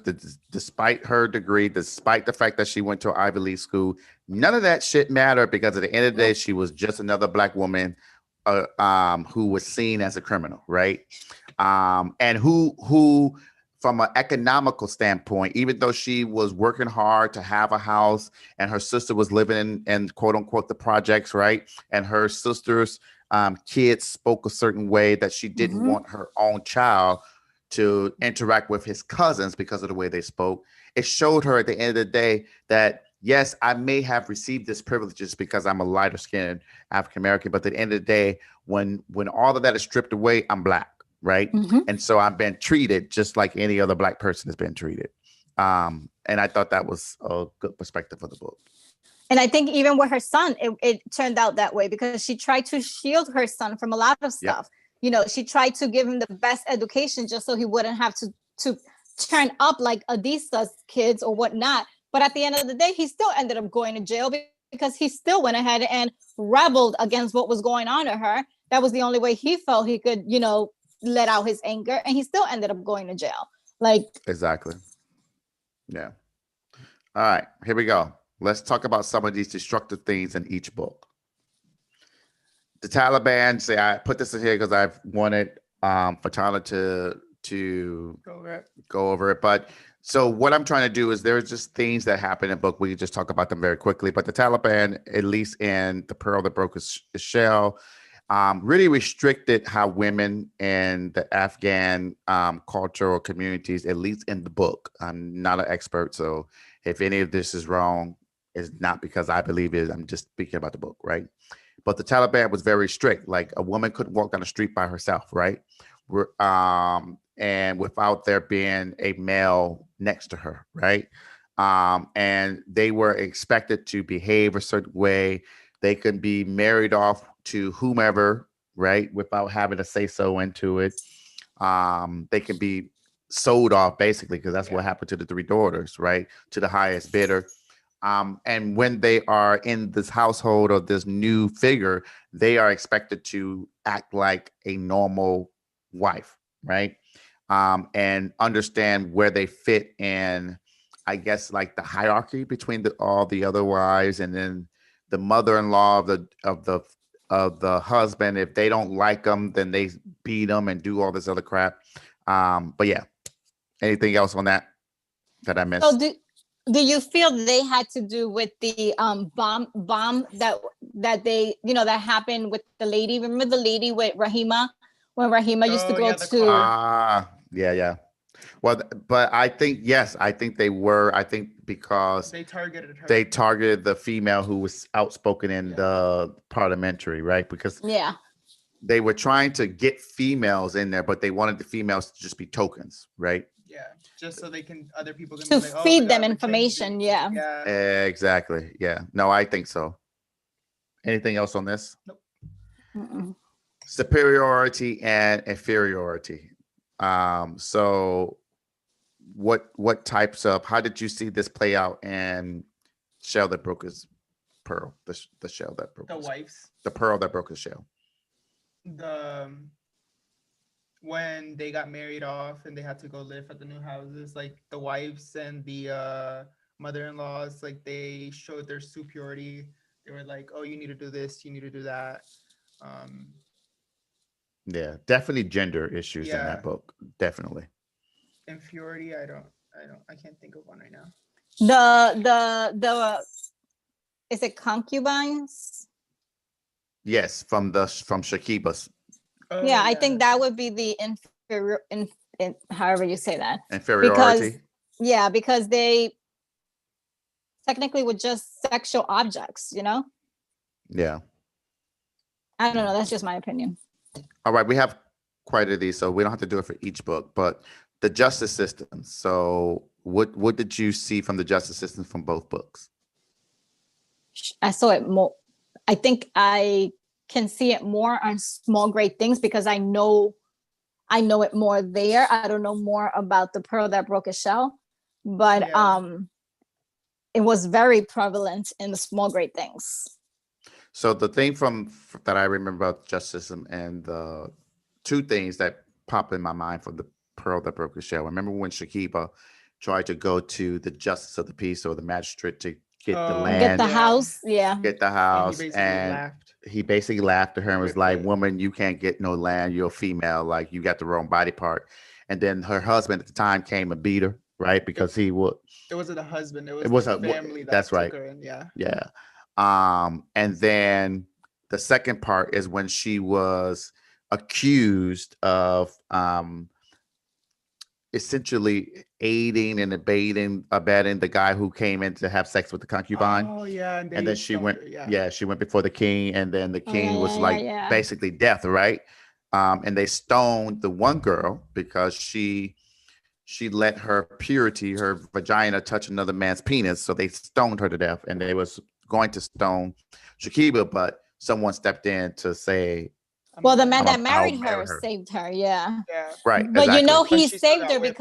despite her degree, despite the fact that she went to an Ivy League school, none of that shit mattered, because at the end of the day, she was just another black woman who was seen as a criminal, right? And who from an economical standpoint, even though she was working hard to have a house and her sister was living in quote unquote the projects, right? And her sister's kids spoke a certain way that she didn't want her own child to interact with his cousins because of the way they spoke. It showed her at the end of the day that, yes, I may have received this privileges because I'm a lighter skinned African-American, but at the end of the day, when all of that is stripped away, I'm black, right? And so I've been treated just like any other black person has been treated. And I thought that was a good perspective of the book. And I think even with her son, it turned out that way, because she tried to shield her son from a lot of stuff. You know, she tried to give him the best education just so he wouldn't have to turn up like Adisa's kids or whatnot. But at the end of the day, he still ended up going to jail because he still went ahead and rebelled against what was going on to her. That was the only way he felt he could, you know, let out his anger, and he still ended up going to jail. Like, exactly. Yeah. All right, here we go. Let's talk about some of these destructive things in each book. The Taliban, say, I put this in here because I've wanted for Tyler to go over it. But so what I'm trying to do is there's just things that happen in the book. We can just talk about them very quickly. But the Taliban, at least in The Pearl That Broke His Shell, really restricted how women in the Afghan cultural communities, at least in the book. I'm not an expert, so if any of this is wrong, it's not because I believe it. I'm just speaking about the book, right? But the Taliban was very strict. Like, a woman couldn't walk down the street by herself, right? And without there being a male next to her, right? And they were expected to behave a certain way. They could be married off to whomever, right? Without having to say so into it. They can be sold off, basically, because that's what happened to the three daughters, right? To the highest bidder. And when they are in this household or this new figure, they are expected to act like a normal wife, right? And understand where they fit in, I guess, like the hierarchy between all the other wives, and then the mother-in-law of the husband. If they don't like them, then they beat them and do all this other crap. But yeah, anything else on that I missed? So do you feel they had to do with the bomb that they, you know, that happened with the lady? Remember the lady with Rahima, when Rahima used to go to yeah. Well, but I think, yes, I think they were. I think because they targeted her. They targeted the female who was outspoken in the parliamentary, right? Because they were trying to get females in there, but they wanted the females to just be tokens, right? Yeah, just so other people can to be like, feed them information. Yeah. Exactly. Yeah. No, I think so. Anything else on this? Nope. superiority and inferiority. So what types of how did you see this play out in Shell That Broke His Pearl? The shell that broke The his, wives, the pearl that broke his shell. the when they got married off and they had to go live at the new houses, like the wives and the mother-in-laws, like they showed their superiority. They were like, "Oh, you need to do this, you need to do that." Um, Yeah, definitely gender issues in yeah, that book. Definitely. inferiority. I can't think of one right now. The is it concubines? Yes, from Shakiba's Oh Yeah, I yeah, think that would be the inferior however you say that. Because inferiority. yeah, because they technically were just sexual objects, you know? Yeah. I don't know, that's just my opinion. All right, we have quite a these, so we don't have to do it for each book, but the justice system. So what did you see from the justice system from both books? I saw it more. I think I can see it more on Small Great Things because I know it more there. I don't know more about the pearl that broke its shell, but yeah. it was very prevalent in the Small Great Things. So the thing from that I remember about justice system and the two things that pop in my mind from the pearl that broke the shell. Remember when Shakiba tried to go to the justice of the peace or the magistrate to get the Oh, Get the land, yeah. house, yeah. get the And he house, basically and laughed. he basically laughed at her and was Ripped like, it. "Woman, you can't get no land. You're a female. Like you got the wrong body part." And then her husband at the time came and beat her, right? Because he would. It wasn't a husband. It It was was the a. family That's that right. took her in. Yeah. Yeah. And then the second part is when she was accused of essentially aiding and abetting the guy who came in to have sex with the concubine. Oh yeah, and And they then she stoned went, her. Yeah. yeah, she went before the king, and then the Oh yeah, king was yeah, yeah, like yeah. basically death, right? And they stoned the one girl because she let her purity, her vagina, touch another man's penis. So they stoned her to death, and they was going to stone Shakiba, but someone stepped in to say, I'm Well, gonna the marry man that her. I'll married marry her her. saved her, yeah. Yeah. Right, But you exactly. know But he she still saved got her whipped.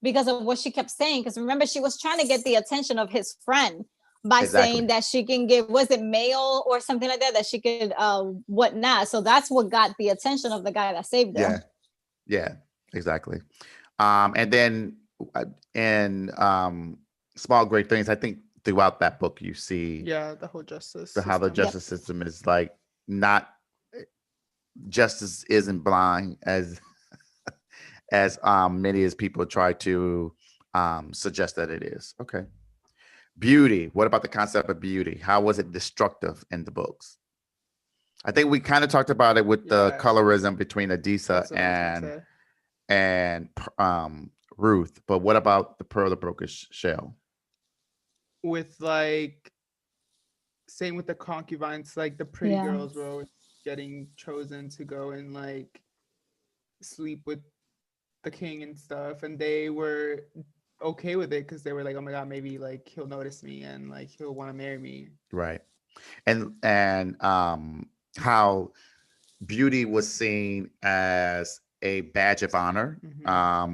because of what she kept saying. Because remember, she was trying to get the attention of his friend by Exactly. saying that she can give, was it mail or something like that, that she could whatnot. So that's what got the attention of the guy that saved her. Yeah, yeah, exactly. And then in Small Great Things, I think throughout that book you see Yeah, the whole justice how the system. Yep. justice system is like not justice isn't blind as many as people try to suggest that it is. Okay. Beauty. What about the concept of beauty? How was it destructive in the books? I think we kind of talked about it with the Yeah. colorism between Adisa That's what I was gonna say. and Ruth. But what about the Pearl that Broke His Shell? With like, same with the concubines, like the pretty Yeah. girls were always getting chosen to go and like sleep with the king and stuff, and they were okay with it because they were like, oh my god, maybe like he'll notice me and like he'll want to marry me. Right. And how beauty was seen as a badge of honor,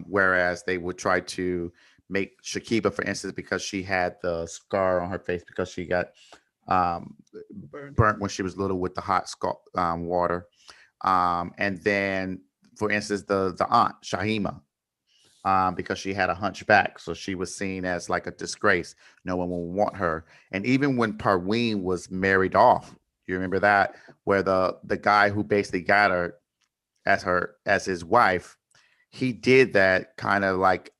whereas they would try to make Shakiba, for instance, because she had the scar on her face because she got burnt when she was little with the hot water. And then, for instance, the aunt Shahima, because she had a hunchback, so she was seen as like a disgrace. No one will want her. And even when Parween was married off, you remember that, where the guy who basically got her as his wife, he did that kind of like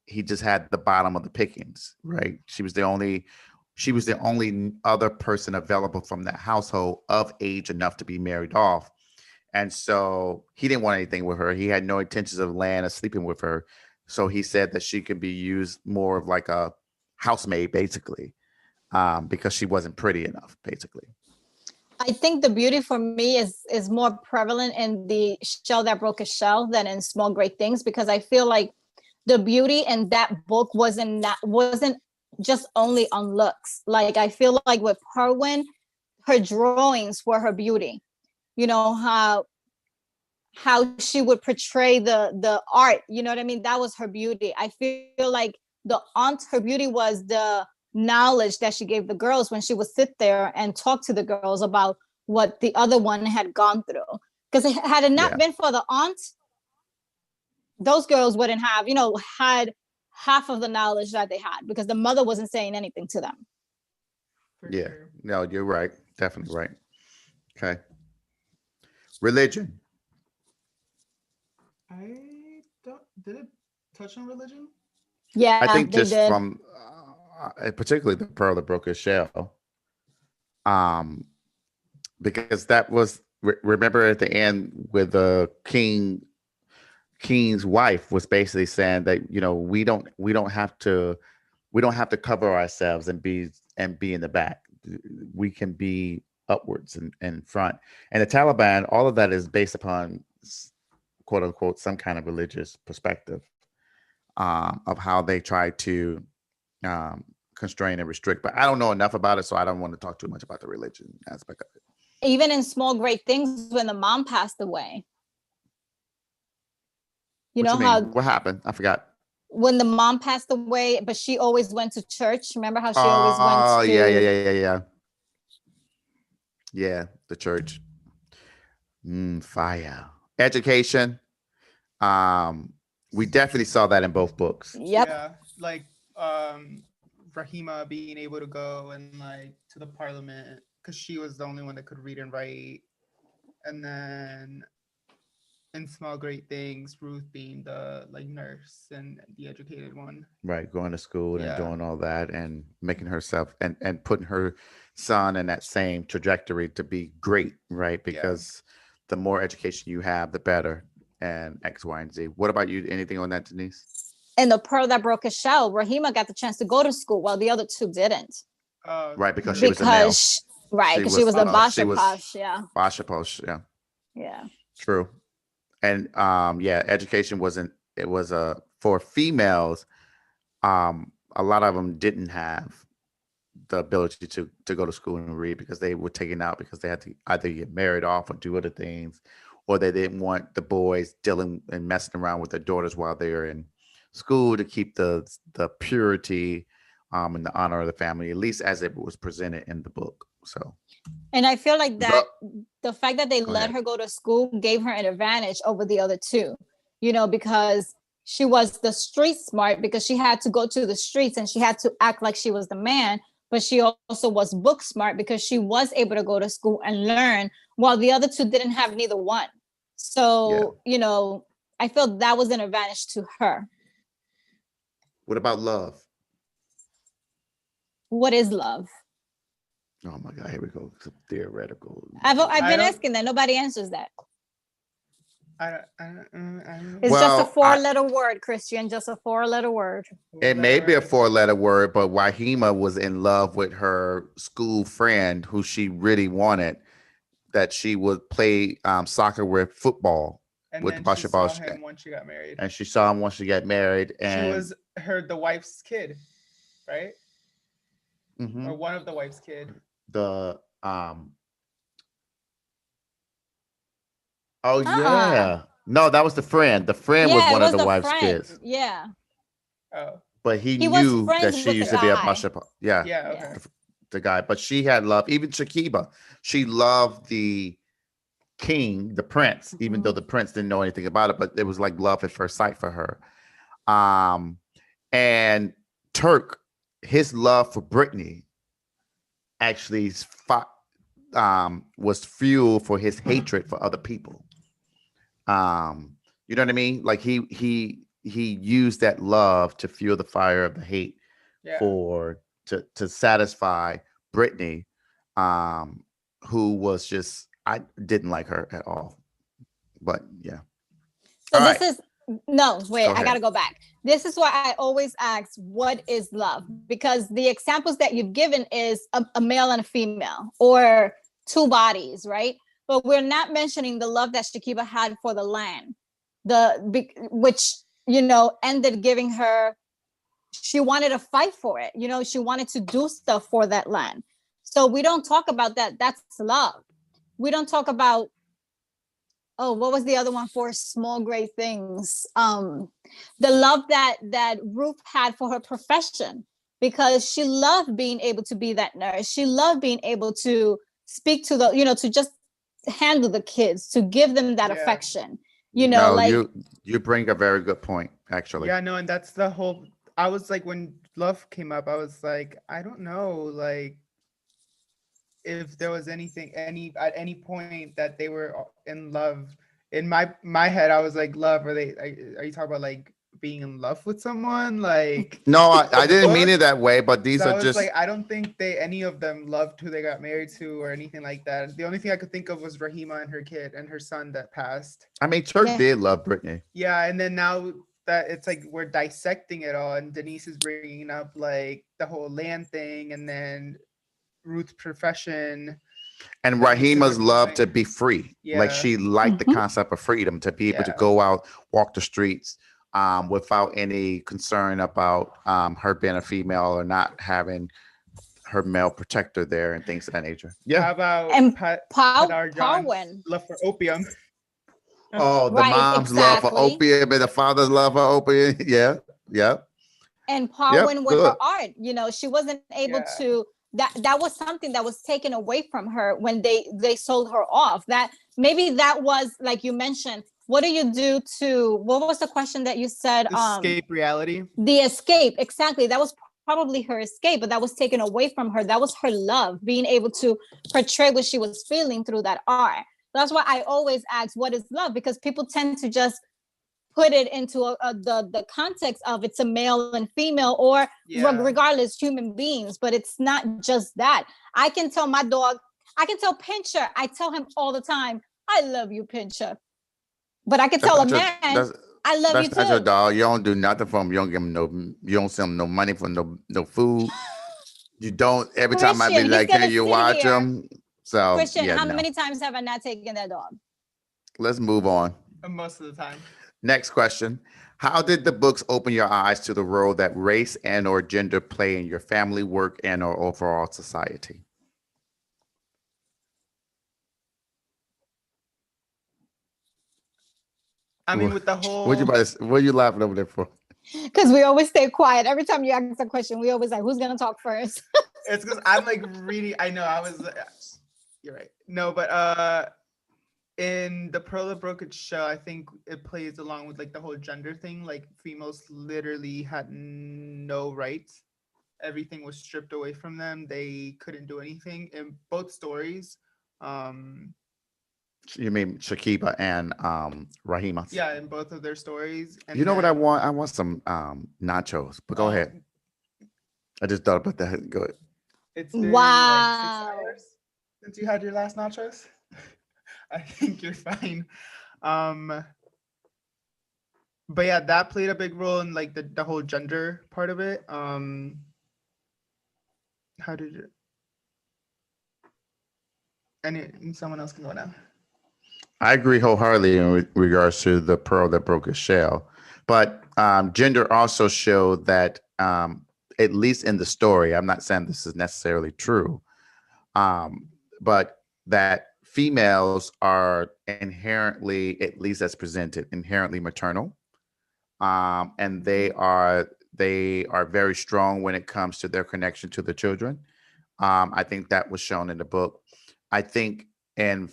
he just had the bottom of the pickings, right? She was the only other person available from that household of age enough to be married off. And so he didn't want anything with her. He had no intentions of laying or sleeping with her. So he said that she could be used more of like a housemaid, basically, because she wasn't pretty enough, basically. I think the beauty for me is more prevalent in the Shell That Broke Its Shell than in Small Great Things, because I feel like the beauty in that book wasn't just only on looks. Like I feel like with Parwin, her drawings were her beauty. You know how how she would portray the art. You know what I mean? That was her beauty. I feel like the aunt, her beauty was the knowledge that she gave the girls when she would sit there and talk to the girls about what the other one had gone through. Because had it not been for the aunt, those girls wouldn't have, had half of the knowledge that they had, because the mother wasn't saying anything to them. For Yeah. sure. No, you're right. Definitely right. Okay. Religion. Did it touch on religion? Yeah, I think they just did. from particularly the pearl that broke his shell. Because that was remember at the end with the king's wife was basically saying that we don't have to cover ourselves and be in the back. We can be upwards and in front. And the Taliban, all of that is based upon quote unquote some kind of religious perspective of how they try to constrain and restrict. But I don't know enough about it, so I don't want to talk too much about the religion aspect of it. Even in small great things, when the mom passed away, how what happened? I forgot. When the mom passed away, but she always went to church. Remember how she always went Oh, to? Yeah, the church. Fire. Education. We definitely saw that in both books. Yep. Yeah, like Rahima being able to go and like to the parliament because she was the only one that could read and write. And then in small great things, Ruth being the like nurse and the educated one. Right, going to school and doing all that and making herself and putting her son in that same trajectory to be great, right? Because the more education you have, the better. And X, Y, and Z. What about you? Anything on that, Denise? And the pearl that broke his shell, Rahima got the chance to go to school while the other two didn't. Right, because she was a male. Right, because she was a Basha Posh, Basha Posh, yeah. True. And education it was for females, a lot of them didn't have the ability to go to school and read because they were taken out because they had to either get married off or do other things, or they didn't want the boys dealing and messing around with their daughters while they were in school to keep the purity and the honor of the family, at least as it was presented in the book. So, and I feel like that the fact that they let her go to school gave her an advantage over the other two, because she was the street smart because she had to go to the streets and she had to act like she was the man, but she also was book smart because she was able to go to school and learn while the other two didn't have neither one. So, I feel that was an advantage to her. What about love? What is love? Oh my God, here we go. It's theoretical. I've been asking that. Nobody answers that. It's just a 4-letter word, Christian. Just a 4-letter word. It may be a 4-letter word, but Wahima was in love with her school friend who she really wanted, that she would play soccer with football. And with then Basha she saw Bosch. him once she got married. And she saw him once she got married. And she was the wife's kid, right? Mm-hmm. Or one of the wife's kid. No, that was the friend. The friend was one of the wife's kids. Yeah. Oh. But he knew that she used to be a Basha. Yeah. Okay. The guy. But she had love. Even Shakiba, she loved the king, the prince, even though the prince didn't know anything about it, but it was like love at first sight for her. And Turk, his love for Brittany actually was fuel for his hatred for other people. You know what I mean? Like he used that love to fuel the fire of the hate to satisfy Brittany, who was just, I didn't like her at all. But yeah. So this is I gotta go back. This is why I always ask, what is love? Because the examples that you've given is a male and a female, or two bodies, right? But we're not mentioning the love that Shakiba had for the land, which ended giving her. She wanted to fight for it. She wanted to do stuff for that land. So we don't talk about that. That's love. We don't talk about oh, what was the other one for small great things? The love that Ruth had for her profession, because she loved being able to be that nurse. She loved being able to speak to the, to just handle the kids, to give them that affection. No, Like, you bring a very good point, actually. Yeah, no, and that's the whole. I was like, when love came up, I was like, I don't know, like, if there was anything, at any point that they were in love. In my head, I was like, love. Are you talking about like being in love with someone? Like, No, I didn't mean book? it that way, but these So I are was just. like, I don't think any of them loved who they got married to or anything like that. The only thing I could think of was Rahima and her kid and her son that passed. I mean, Turk Yeah. did love Britney. Yeah, and then now that it's like we're dissecting it all, and Denise is bringing up like the whole land thing, and then Ruth's profession. And Like you said, Rahima's Rahima, love to be free. Like, Yeah. she liked the Mhm. concept of freedom, to be able to Yeah. go out, walk the streets, without any concern about her being a female or not having her male protector there and things of that nature. How Yeah. about And Padar John's Parwin. love for opium? Oh, the Right, mom's love for exactly. opium and the father's love for opium. Yeah. Yeah. And Yep. Parwin with Good. her art, she wasn't able Yeah. to, that was something that was taken away from her when they sold her off. That maybe that was, like you mentioned, what do you do to, what was the question that you said? Escape reality. The escape, exactly. That was probably her escape, but that was taken away from her. That was her love, being able to portray what she was feeling through that art. That's why I always ask, what is love? Because people tend to just put it into the context of it's a male and female, or regardless, human beings. But it's not just that. I can tell my dog, I can tell Pincher, I tell him all the time, I love you, Pincher. But I can tell a man, I love you That's not your too. dog. You don't do nothing for him. You don't give him you don't send him no money for no food. You don't. Every time I be Christian, he's like, can gonna you sit watch here. him? So Christian, yeah, how no. many times have I not taken that dog? Let's move on. Most of the time. Next question. How did the books open your eyes to the role that race and or gender play in your family, work, and or overall society? I mean, with the whole. What are you laughing over there for? Because we always stay quiet. Every time you ask a question, we always like, who's gonna talk first? It's because I'm like reading. I know I was. You're right. No, but in the Pearl that Broke Its show, I think it plays along with like the whole gender thing. Like females literally had no rights. Everything was stripped away from them. They couldn't do anything in both stories. You mean Shakiba and Rahima? Yeah, in both of their stories. And you know what I want? I want some nachos, but go ahead. I just thought about that. Go ahead. It's been Wow. like 6 hours since you had your last nachos. I think you're fine. But yeah, that played a big role in like the whole gender part of it. How did it? And someone else can go now. I agree wholeheartedly in regards to the Pearl that Broke Its shell, but gender also showed that, at least in the story, I'm not saying this is necessarily true, but that females are inherently, at least as presented, inherently maternal, and they are very strong when it comes to their connection to the children. I think that was shown in the book. I think in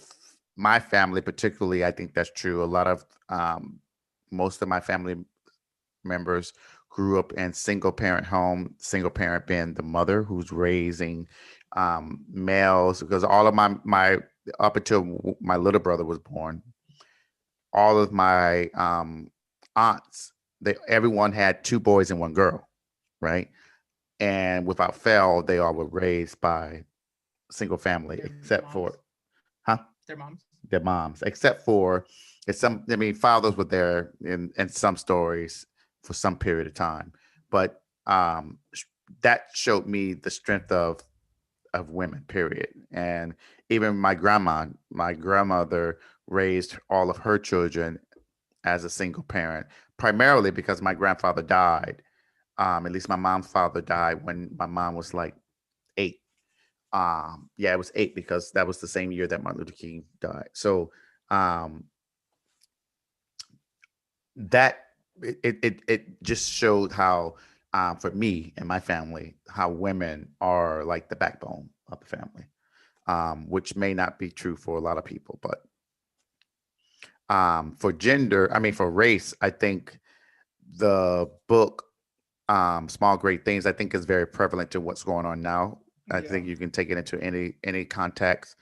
my family, particularly, I think that's true. A lot of most of my family members grew up in single parent home, single parent being the mother who's raising males, because all of my up until my little brother was born, all of my aunts, everyone had 2 boys and 1 girl, right? And without fail, they all were raised by single family, except for their moms, except for fathers were there in some stories for some period of time, but that showed me the strength of women, period. And even my grandmother raised all of her children as a single parent, primarily because my grandfather died. At least my mom's father died when my mom was like 8. It was 8, because that was the same year that Martin Luther King died. So that it just showed how for me and my family how women are like the backbone of the family, which may not be true for a lot of people, but for gender, I mean for race, I think the book Small Great Things, I think is very prevalent to what's going on now. I Yeah. think you can take it into any context.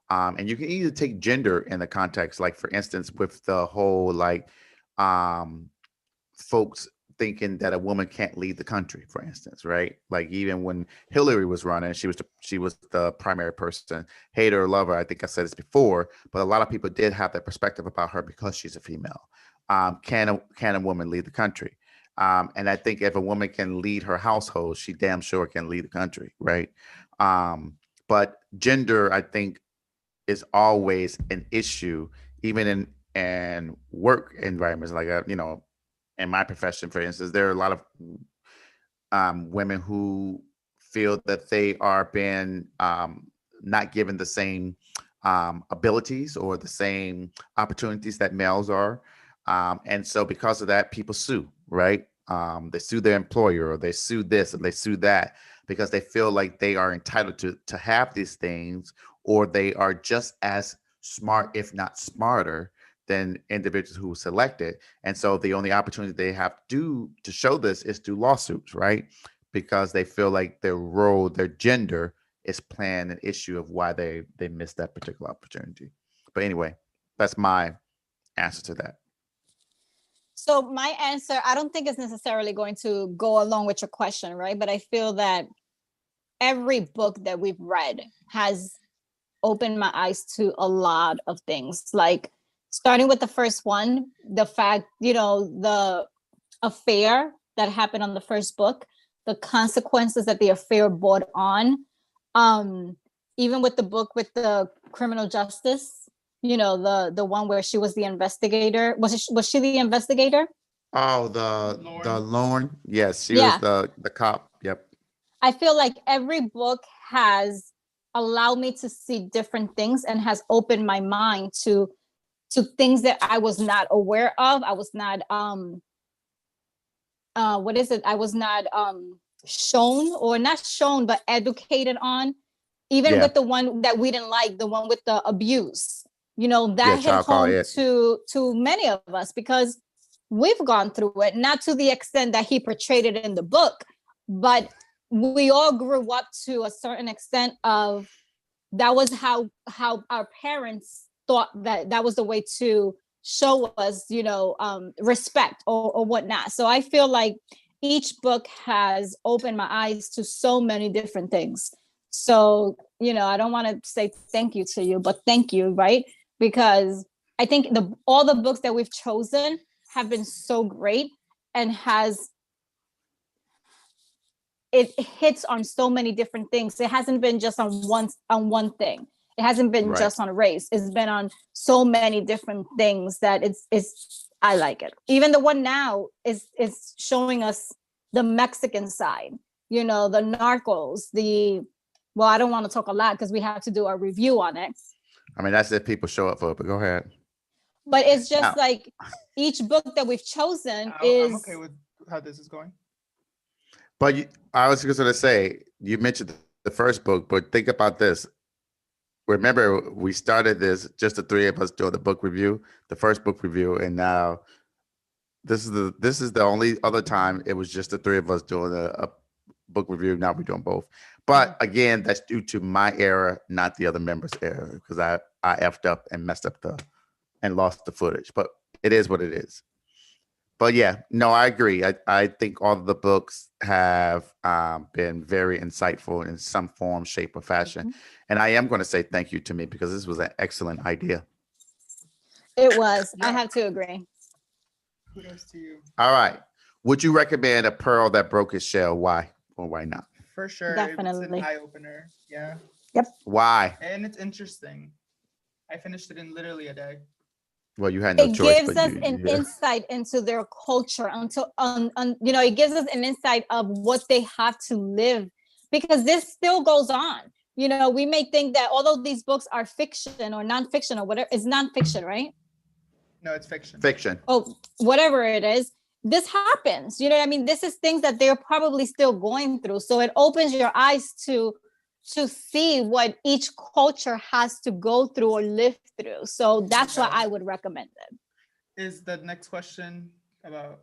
And you can either take gender in the context, like for instance, with the whole like folks thinking that a woman can't lead the country, for instance, right? Like even when Hillary was running, she was the primary person, hate her or love her. I think I said this before, but a lot of people did have that perspective about her because she's a female. Can a woman lead the country? And I think if a woman can lead her household, she damn sure can lead the country, right? But gender, I think, is always an issue, even in work environments. Like in my profession, for instance, there are a lot of women who feel that they are being not given the same abilities or the same opportunities that males are. And so because of that, people sue, right? They sue their employer, or they sue this and they sue that, because they feel like they are entitled to have these things, or they are just as smart, if not smarter, than individuals who were selected. And so the only opportunity they have to show this is through lawsuits, right? Because they feel like their role, their gender is playing an issue of why they missed that particular opportunity. But anyway, that's my answer to that. So my answer, I don't think it's necessarily going to go along with your question, right? But I feel that every book that we've read has opened my eyes to a lot of things. Like starting with the first one, the fact, the affair that happened on the first book, the consequences that the affair brought on. Even with the book with the criminal justice, the one where she was the investigator. Was she the investigator? Oh, the Lauren. Yes, she was Yeah. the cop. Yep. I feel like every book has allowed me to see different things and has opened my mind to things that I was not aware of. I was not what is it? I was not shown, or not shown, but educated on. Even Yeah. with the one that we didn't like, the one with the abuse, Yeah. that hit Child call home it. to many of us, because we've gone through it, not to the extent that he portrayed it in the book, but we all grew up to a certain extent of that was how our parents thought that was the way to show us, respect or whatnot. So I feel like each book has opened my eyes to so many different things. So, I don't want to say thank you to you, but thank you, right? Because I think all the books that we've chosen have been so great, and it hits on so many different things. It hasn't been just on one thing. It hasn't been Right. just on race. It's been on so many different things that I like it. Even the one now is showing us the Mexican side, the narcos, well, I don't want to talk a lot because we have to do a review on it. I mean, that's if people show up for it, but go ahead. But it's just Now- like each book that we've chosen I'm okay with how this is going. But I was just going to say, you mentioned the first book, but think about this. Remember, we started this just the three of us doing the book review, the first book review, and now this is the only other time it was just the three of us doing a book review. Now we're doing both. But again, that's due to my error, not the other members' error, because I effed up and messed up and lost the footage. But it is what it is. But yeah, no, I agree. I think all of the books have been very insightful in some form, shape, or fashion. Mhm. And I am going to say thank you to me, because this was an excellent idea. It was. I Yeah. have to agree. Kudos to you. All right. Would you recommend A Pearl That Broke Its Shell? Why or why not? For sure. Definitely. It's an eye opener. Yeah. Why? And it's interesting. I finished it in literally a day. Well, you had no It choice. gives but us an insight into their culture, it gives us an insight of what they have to live, because this still goes on. We may think that although these books are fiction or nonfiction or whatever, it's nonfiction, right? No, it's fiction. Fiction. Oh, whatever it is, this happens. You know what I mean? This is things that they're probably still going through. So it opens your eyes to see what each culture has to go through or live through. So that's why I would recommend it. Is the next question about?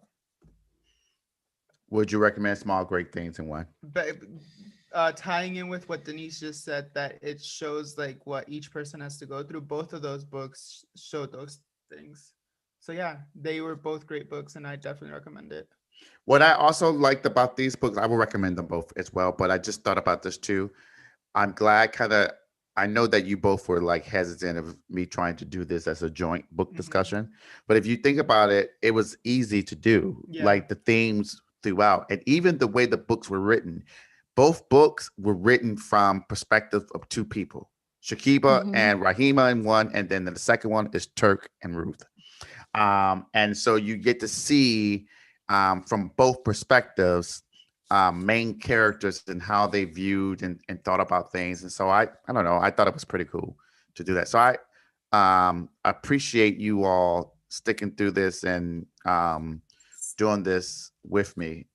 Would you recommend Small Great Things and why? But tying in with what Denise just said, that it shows like what each person has to go through. Both of those books showed those things. So yeah, they were both great books, and I definitely recommend it. What I also liked about these books, I will recommend them both as well, but I just thought about this too. I'm glad I know that you both were like hesitant of me trying to do this as a joint book discussion, but if you think about it, it was easy to do. Yeah. Like the themes throughout, and even the way the books were written. Both books were written from perspective of two people, Shakiba and Rahima in one, and then the second one is Turk and Ruth. And so you get to see from both perspectives main characters and how they viewed and thought about things. And so I don't know, I thought it was pretty cool to do that. So I appreciate you all sticking through this and doing this with me,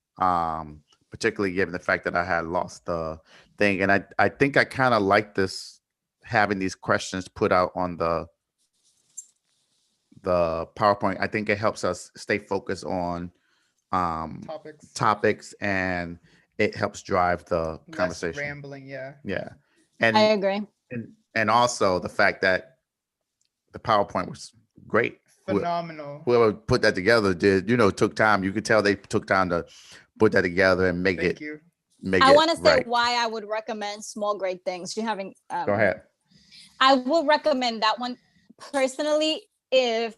particularly given the fact that I had lost the thing. And I think I kind of like this, having these questions put out on the PowerPoint. I think it helps us stay focused on topics, and it helps drive the conversation. Less rambling, yeah. And I agree. And also the fact that the PowerPoint was great. Phenomenal. Whoever put that together took time. You could tell they took time to put that together and make Thank it. you. I want to say why I would recommend Small Great Things. You haven't. Go ahead. I will recommend that one personally. If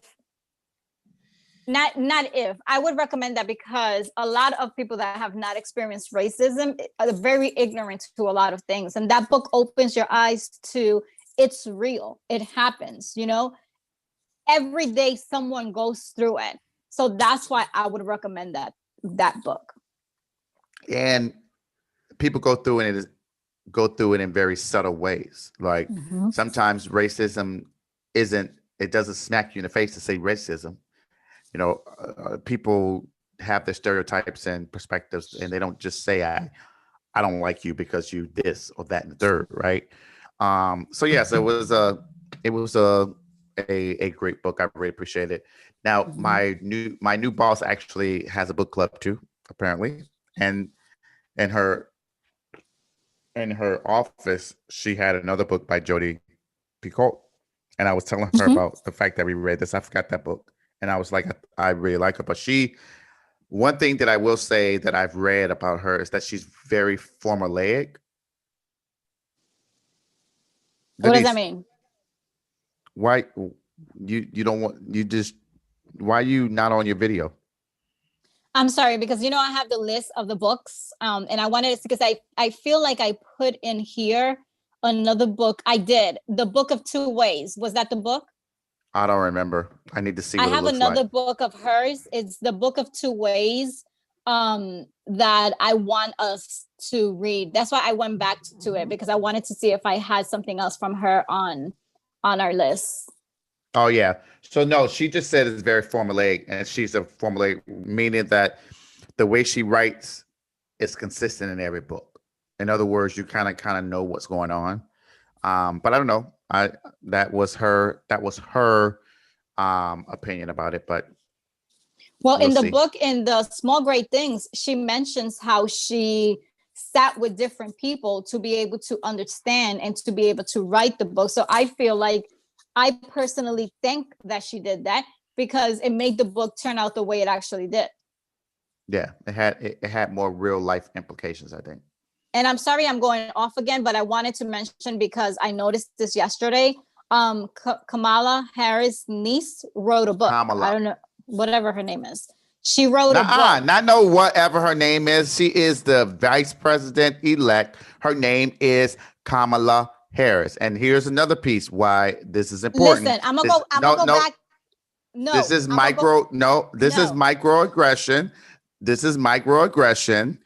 not if I would recommend that, because a lot of people that have not experienced racism are very ignorant to a lot of things, and that book opens your eyes to it's real. It happens. Every day someone goes through it. So that's why I would recommend that book. And people go through it in very subtle ways. Like sometimes racism it doesn't smack you in the face to say racism. People have their stereotypes and perspectives, and they don't just say I don't like you because you this or that and the third, right? So yes, it was a great book. I really appreciate it. Now my new boss actually has a book club too, apparently, and in her office she had another book by Jodi Picoult, and I was telling her about the fact that we read this. I forgot that book, and I was like, I really like her. But one thing that I will say that I've read about her is that she's very formulaic. What does that mean? Why you don't want why are you not on your video? I'm sorry, because I have the list of the books, and I wanted to, because I feel like I put in here another book. I did the Book of Two Ways. Was that the book? I don't remember. I need to see. I have another book of hers. It's the Book of Two Ways that I want us to read. That's why I went back to it, because I wanted to see if I had something else from her on our list. Oh yeah. So no, she just said it's very formulaic, and she's a formulaic, meaning that the way she writes is consistent in every book. In other words, you kind of know what's going on. But I don't know. That was her opinion about it. But well, in the book, in the Small Great Things, she mentions how she sat with different people to be able to understand and to be able to write the book. So I feel like I personally think that she did that because it made the book turn out the way it actually did. Yeah, it had more real life implications, I think. And I'm sorry I'm going off again, but I wanted to mention, because I noticed this yesterday, Kamala Harris' niece wrote a book. Kamala. I don't know, whatever her name is. She wrote a book. Not know whatever her name is. She is the vice president elect. Her name is Kamala Harris. And here's another piece why this is important. Listen, I'm gonna go back. No, this is microaggression. This is microaggression.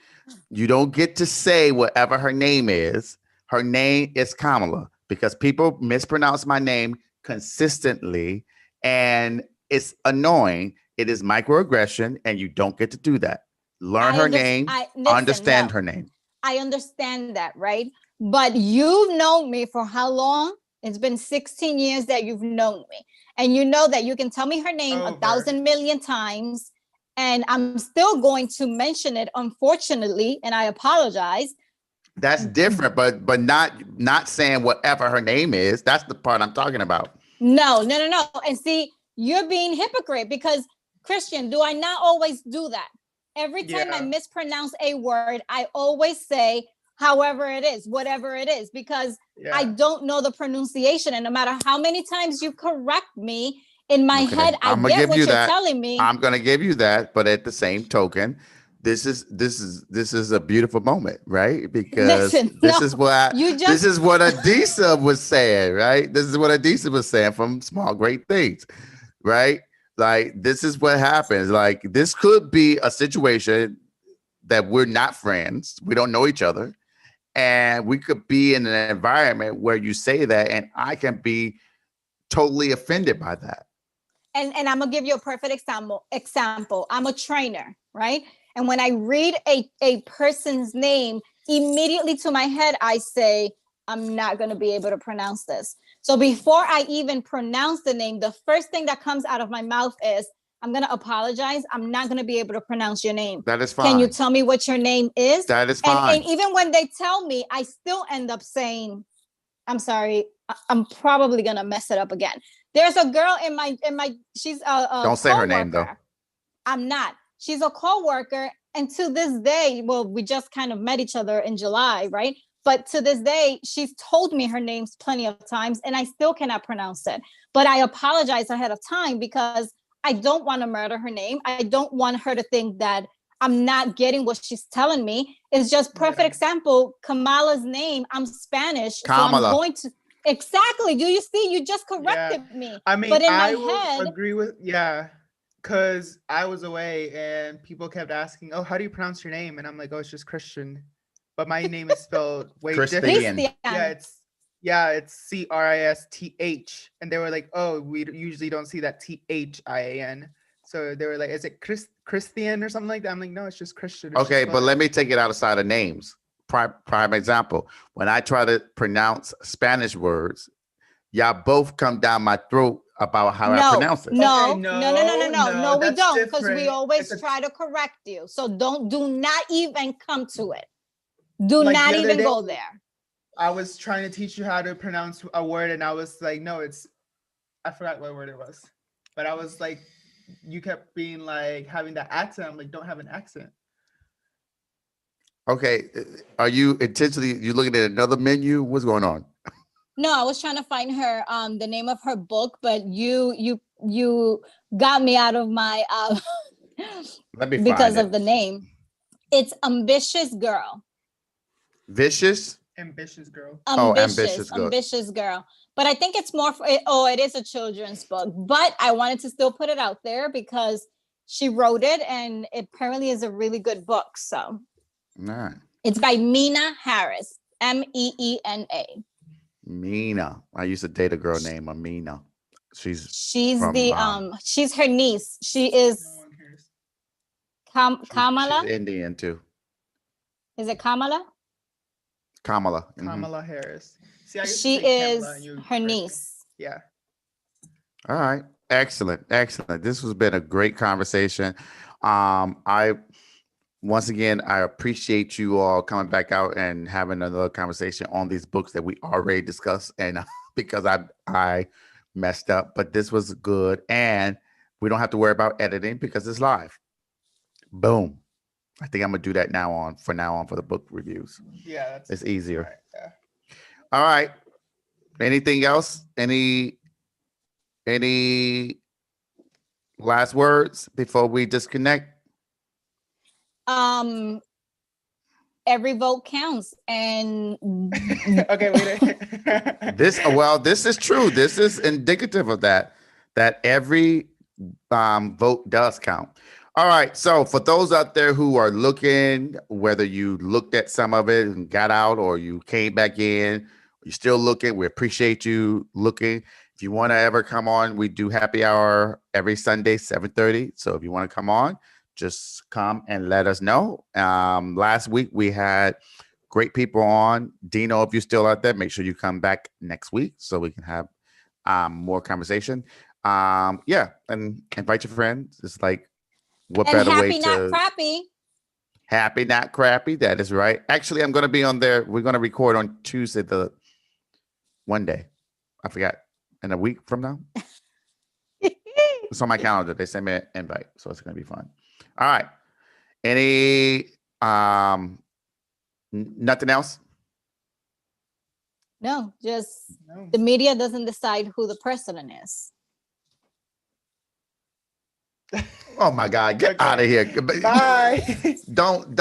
You don't get to say whatever her name is. Her name is Kamala, because people mispronounce my name consistently, and it's annoying. It is microaggression, and you don't get to do that. Learn her name, understand her name. I understand that, right? But you've known me for how long? It's been 16 years that you've known me. And you know that you can tell me her name 1,000 million times, and I'm still going to mention it, unfortunately, and I apologize. That's different, but not saying whatever her name is. That's the part I'm talking about. No. And see, you're being hypocrite because, Christian, do I not always do that? Every time I mispronounce a word, I always say, however it is, whatever it is, because I don't know the pronunciation. And no matter how many times you correct me, in my head, I get what you're telling me. I'm going to give you that. But at the same token, this is a beautiful moment, right? Because this is what Adisa was saying, right? This is what Adisa was saying from Small Great Things, right? Like, this is what happens. Like, this could be a situation that we're not friends. We don't know each other. And we could be in an environment where you say that, and I can be totally offended by that. And I'm gonna give you a perfect example. I'm a trainer, right? And when I read a person's name, immediately to my head, I say, I'm not gonna be able to pronounce this. So before I even pronounce the name, the first thing that comes out of my mouth is, I'm going to apologize. I'm not going to be able to pronounce your name. That is fine. Can you tell me what your name is? That is fine. And even when they tell me, I still end up saying, I'm sorry, I'm probably going to mess it up again. There's a girl in my, she's a don't say her name though. I'm not. She's a coworker. And to this day, well, we just kind of met each other in July, right? But to this day, she's told me her name plenty of times and I still cannot pronounce it. But I apologize ahead of time because I don't want to murder her name. I don't want her to think that I'm not getting what she's telling me. It's just perfect example. Kamala's name, I'm Spanish. Kamala. So I'm going to, exactly. Do you see? You just corrected me. I mean, but in I my head, agree with, because I was away and people kept asking, oh, how do you pronounce your name? And I'm like, oh, it's just Christian. But my name is spelled way different. It's Christh. And they were like, oh, we usually don't see that THIAN. So they were like, is it Christian or something like that? I'm like, no, it's just Christian. Okay, but let me take it outside of names. Prime example. When I try to pronounce Spanish words, y'all both come down my throat about how I pronounce it. No, we don't, because we always try to correct you. So do not even come to it. Do not even go there. I was trying to teach you how to pronounce a word and I was like, no, I forgot what word it was. But I was like, you kept being like having that accent. I'm like, don't have an accent. Okay. Are you looking at another menu? What's going on? No, I was trying to find her the name of her book, but you got me out of my let me because of the name. It's Ambitious Girl. Vicious? Ambitious Girl. Ambitious Girl. But I think it's more it is a children's book, but I wanted to still put it out there because she wrote it and it apparently is a really good book. So it's by Meena Harris, Meena. Meena. I used to date a girl named Amina. She's she's her niece. She is Kamala. She's Indian too. Is it Kamala? Kamala. Mm-hmm. Kamala Harris. See, she is her niece. Yeah. All right. Excellent. This has been a great conversation. Once again, I appreciate you all coming back out and having another conversation on these books that we already discussed. And because I messed up, but this was good. And we don't have to worry about editing because it's live. Boom. I think I'm going to do that from now on for the book reviews. Yeah. It's easier. Right, yeah. All right. Anything else? Any last words before we disconnect? Every vote counts, and okay, wait. This is true. This is indicative of that every vote does count. All right. So for those out there who are looking, whether you looked at some of it and got out or you came back in, you're still looking, we appreciate you looking. If you want to ever come on, we do happy hour every Sunday, 7:30. So if you want to come on, just come and let us know. Last week we had great people on. Dino, if you're still out there, make sure you come back next week so we can have more conversation. Yeah, and invite your friends. It's like, what And better way happy, not to crappy. happy, not crappy. That is right. Actually, I'm going to be on there. We're going to record on Tuesday, one day. I forgot. In a week from now. It's on my calendar. They sent me an invite, so it's going to be fun. All right. Any nothing else? No, just No. the media doesn't decide who the president is. Oh my God, get Okay. out of here. Bye. Don't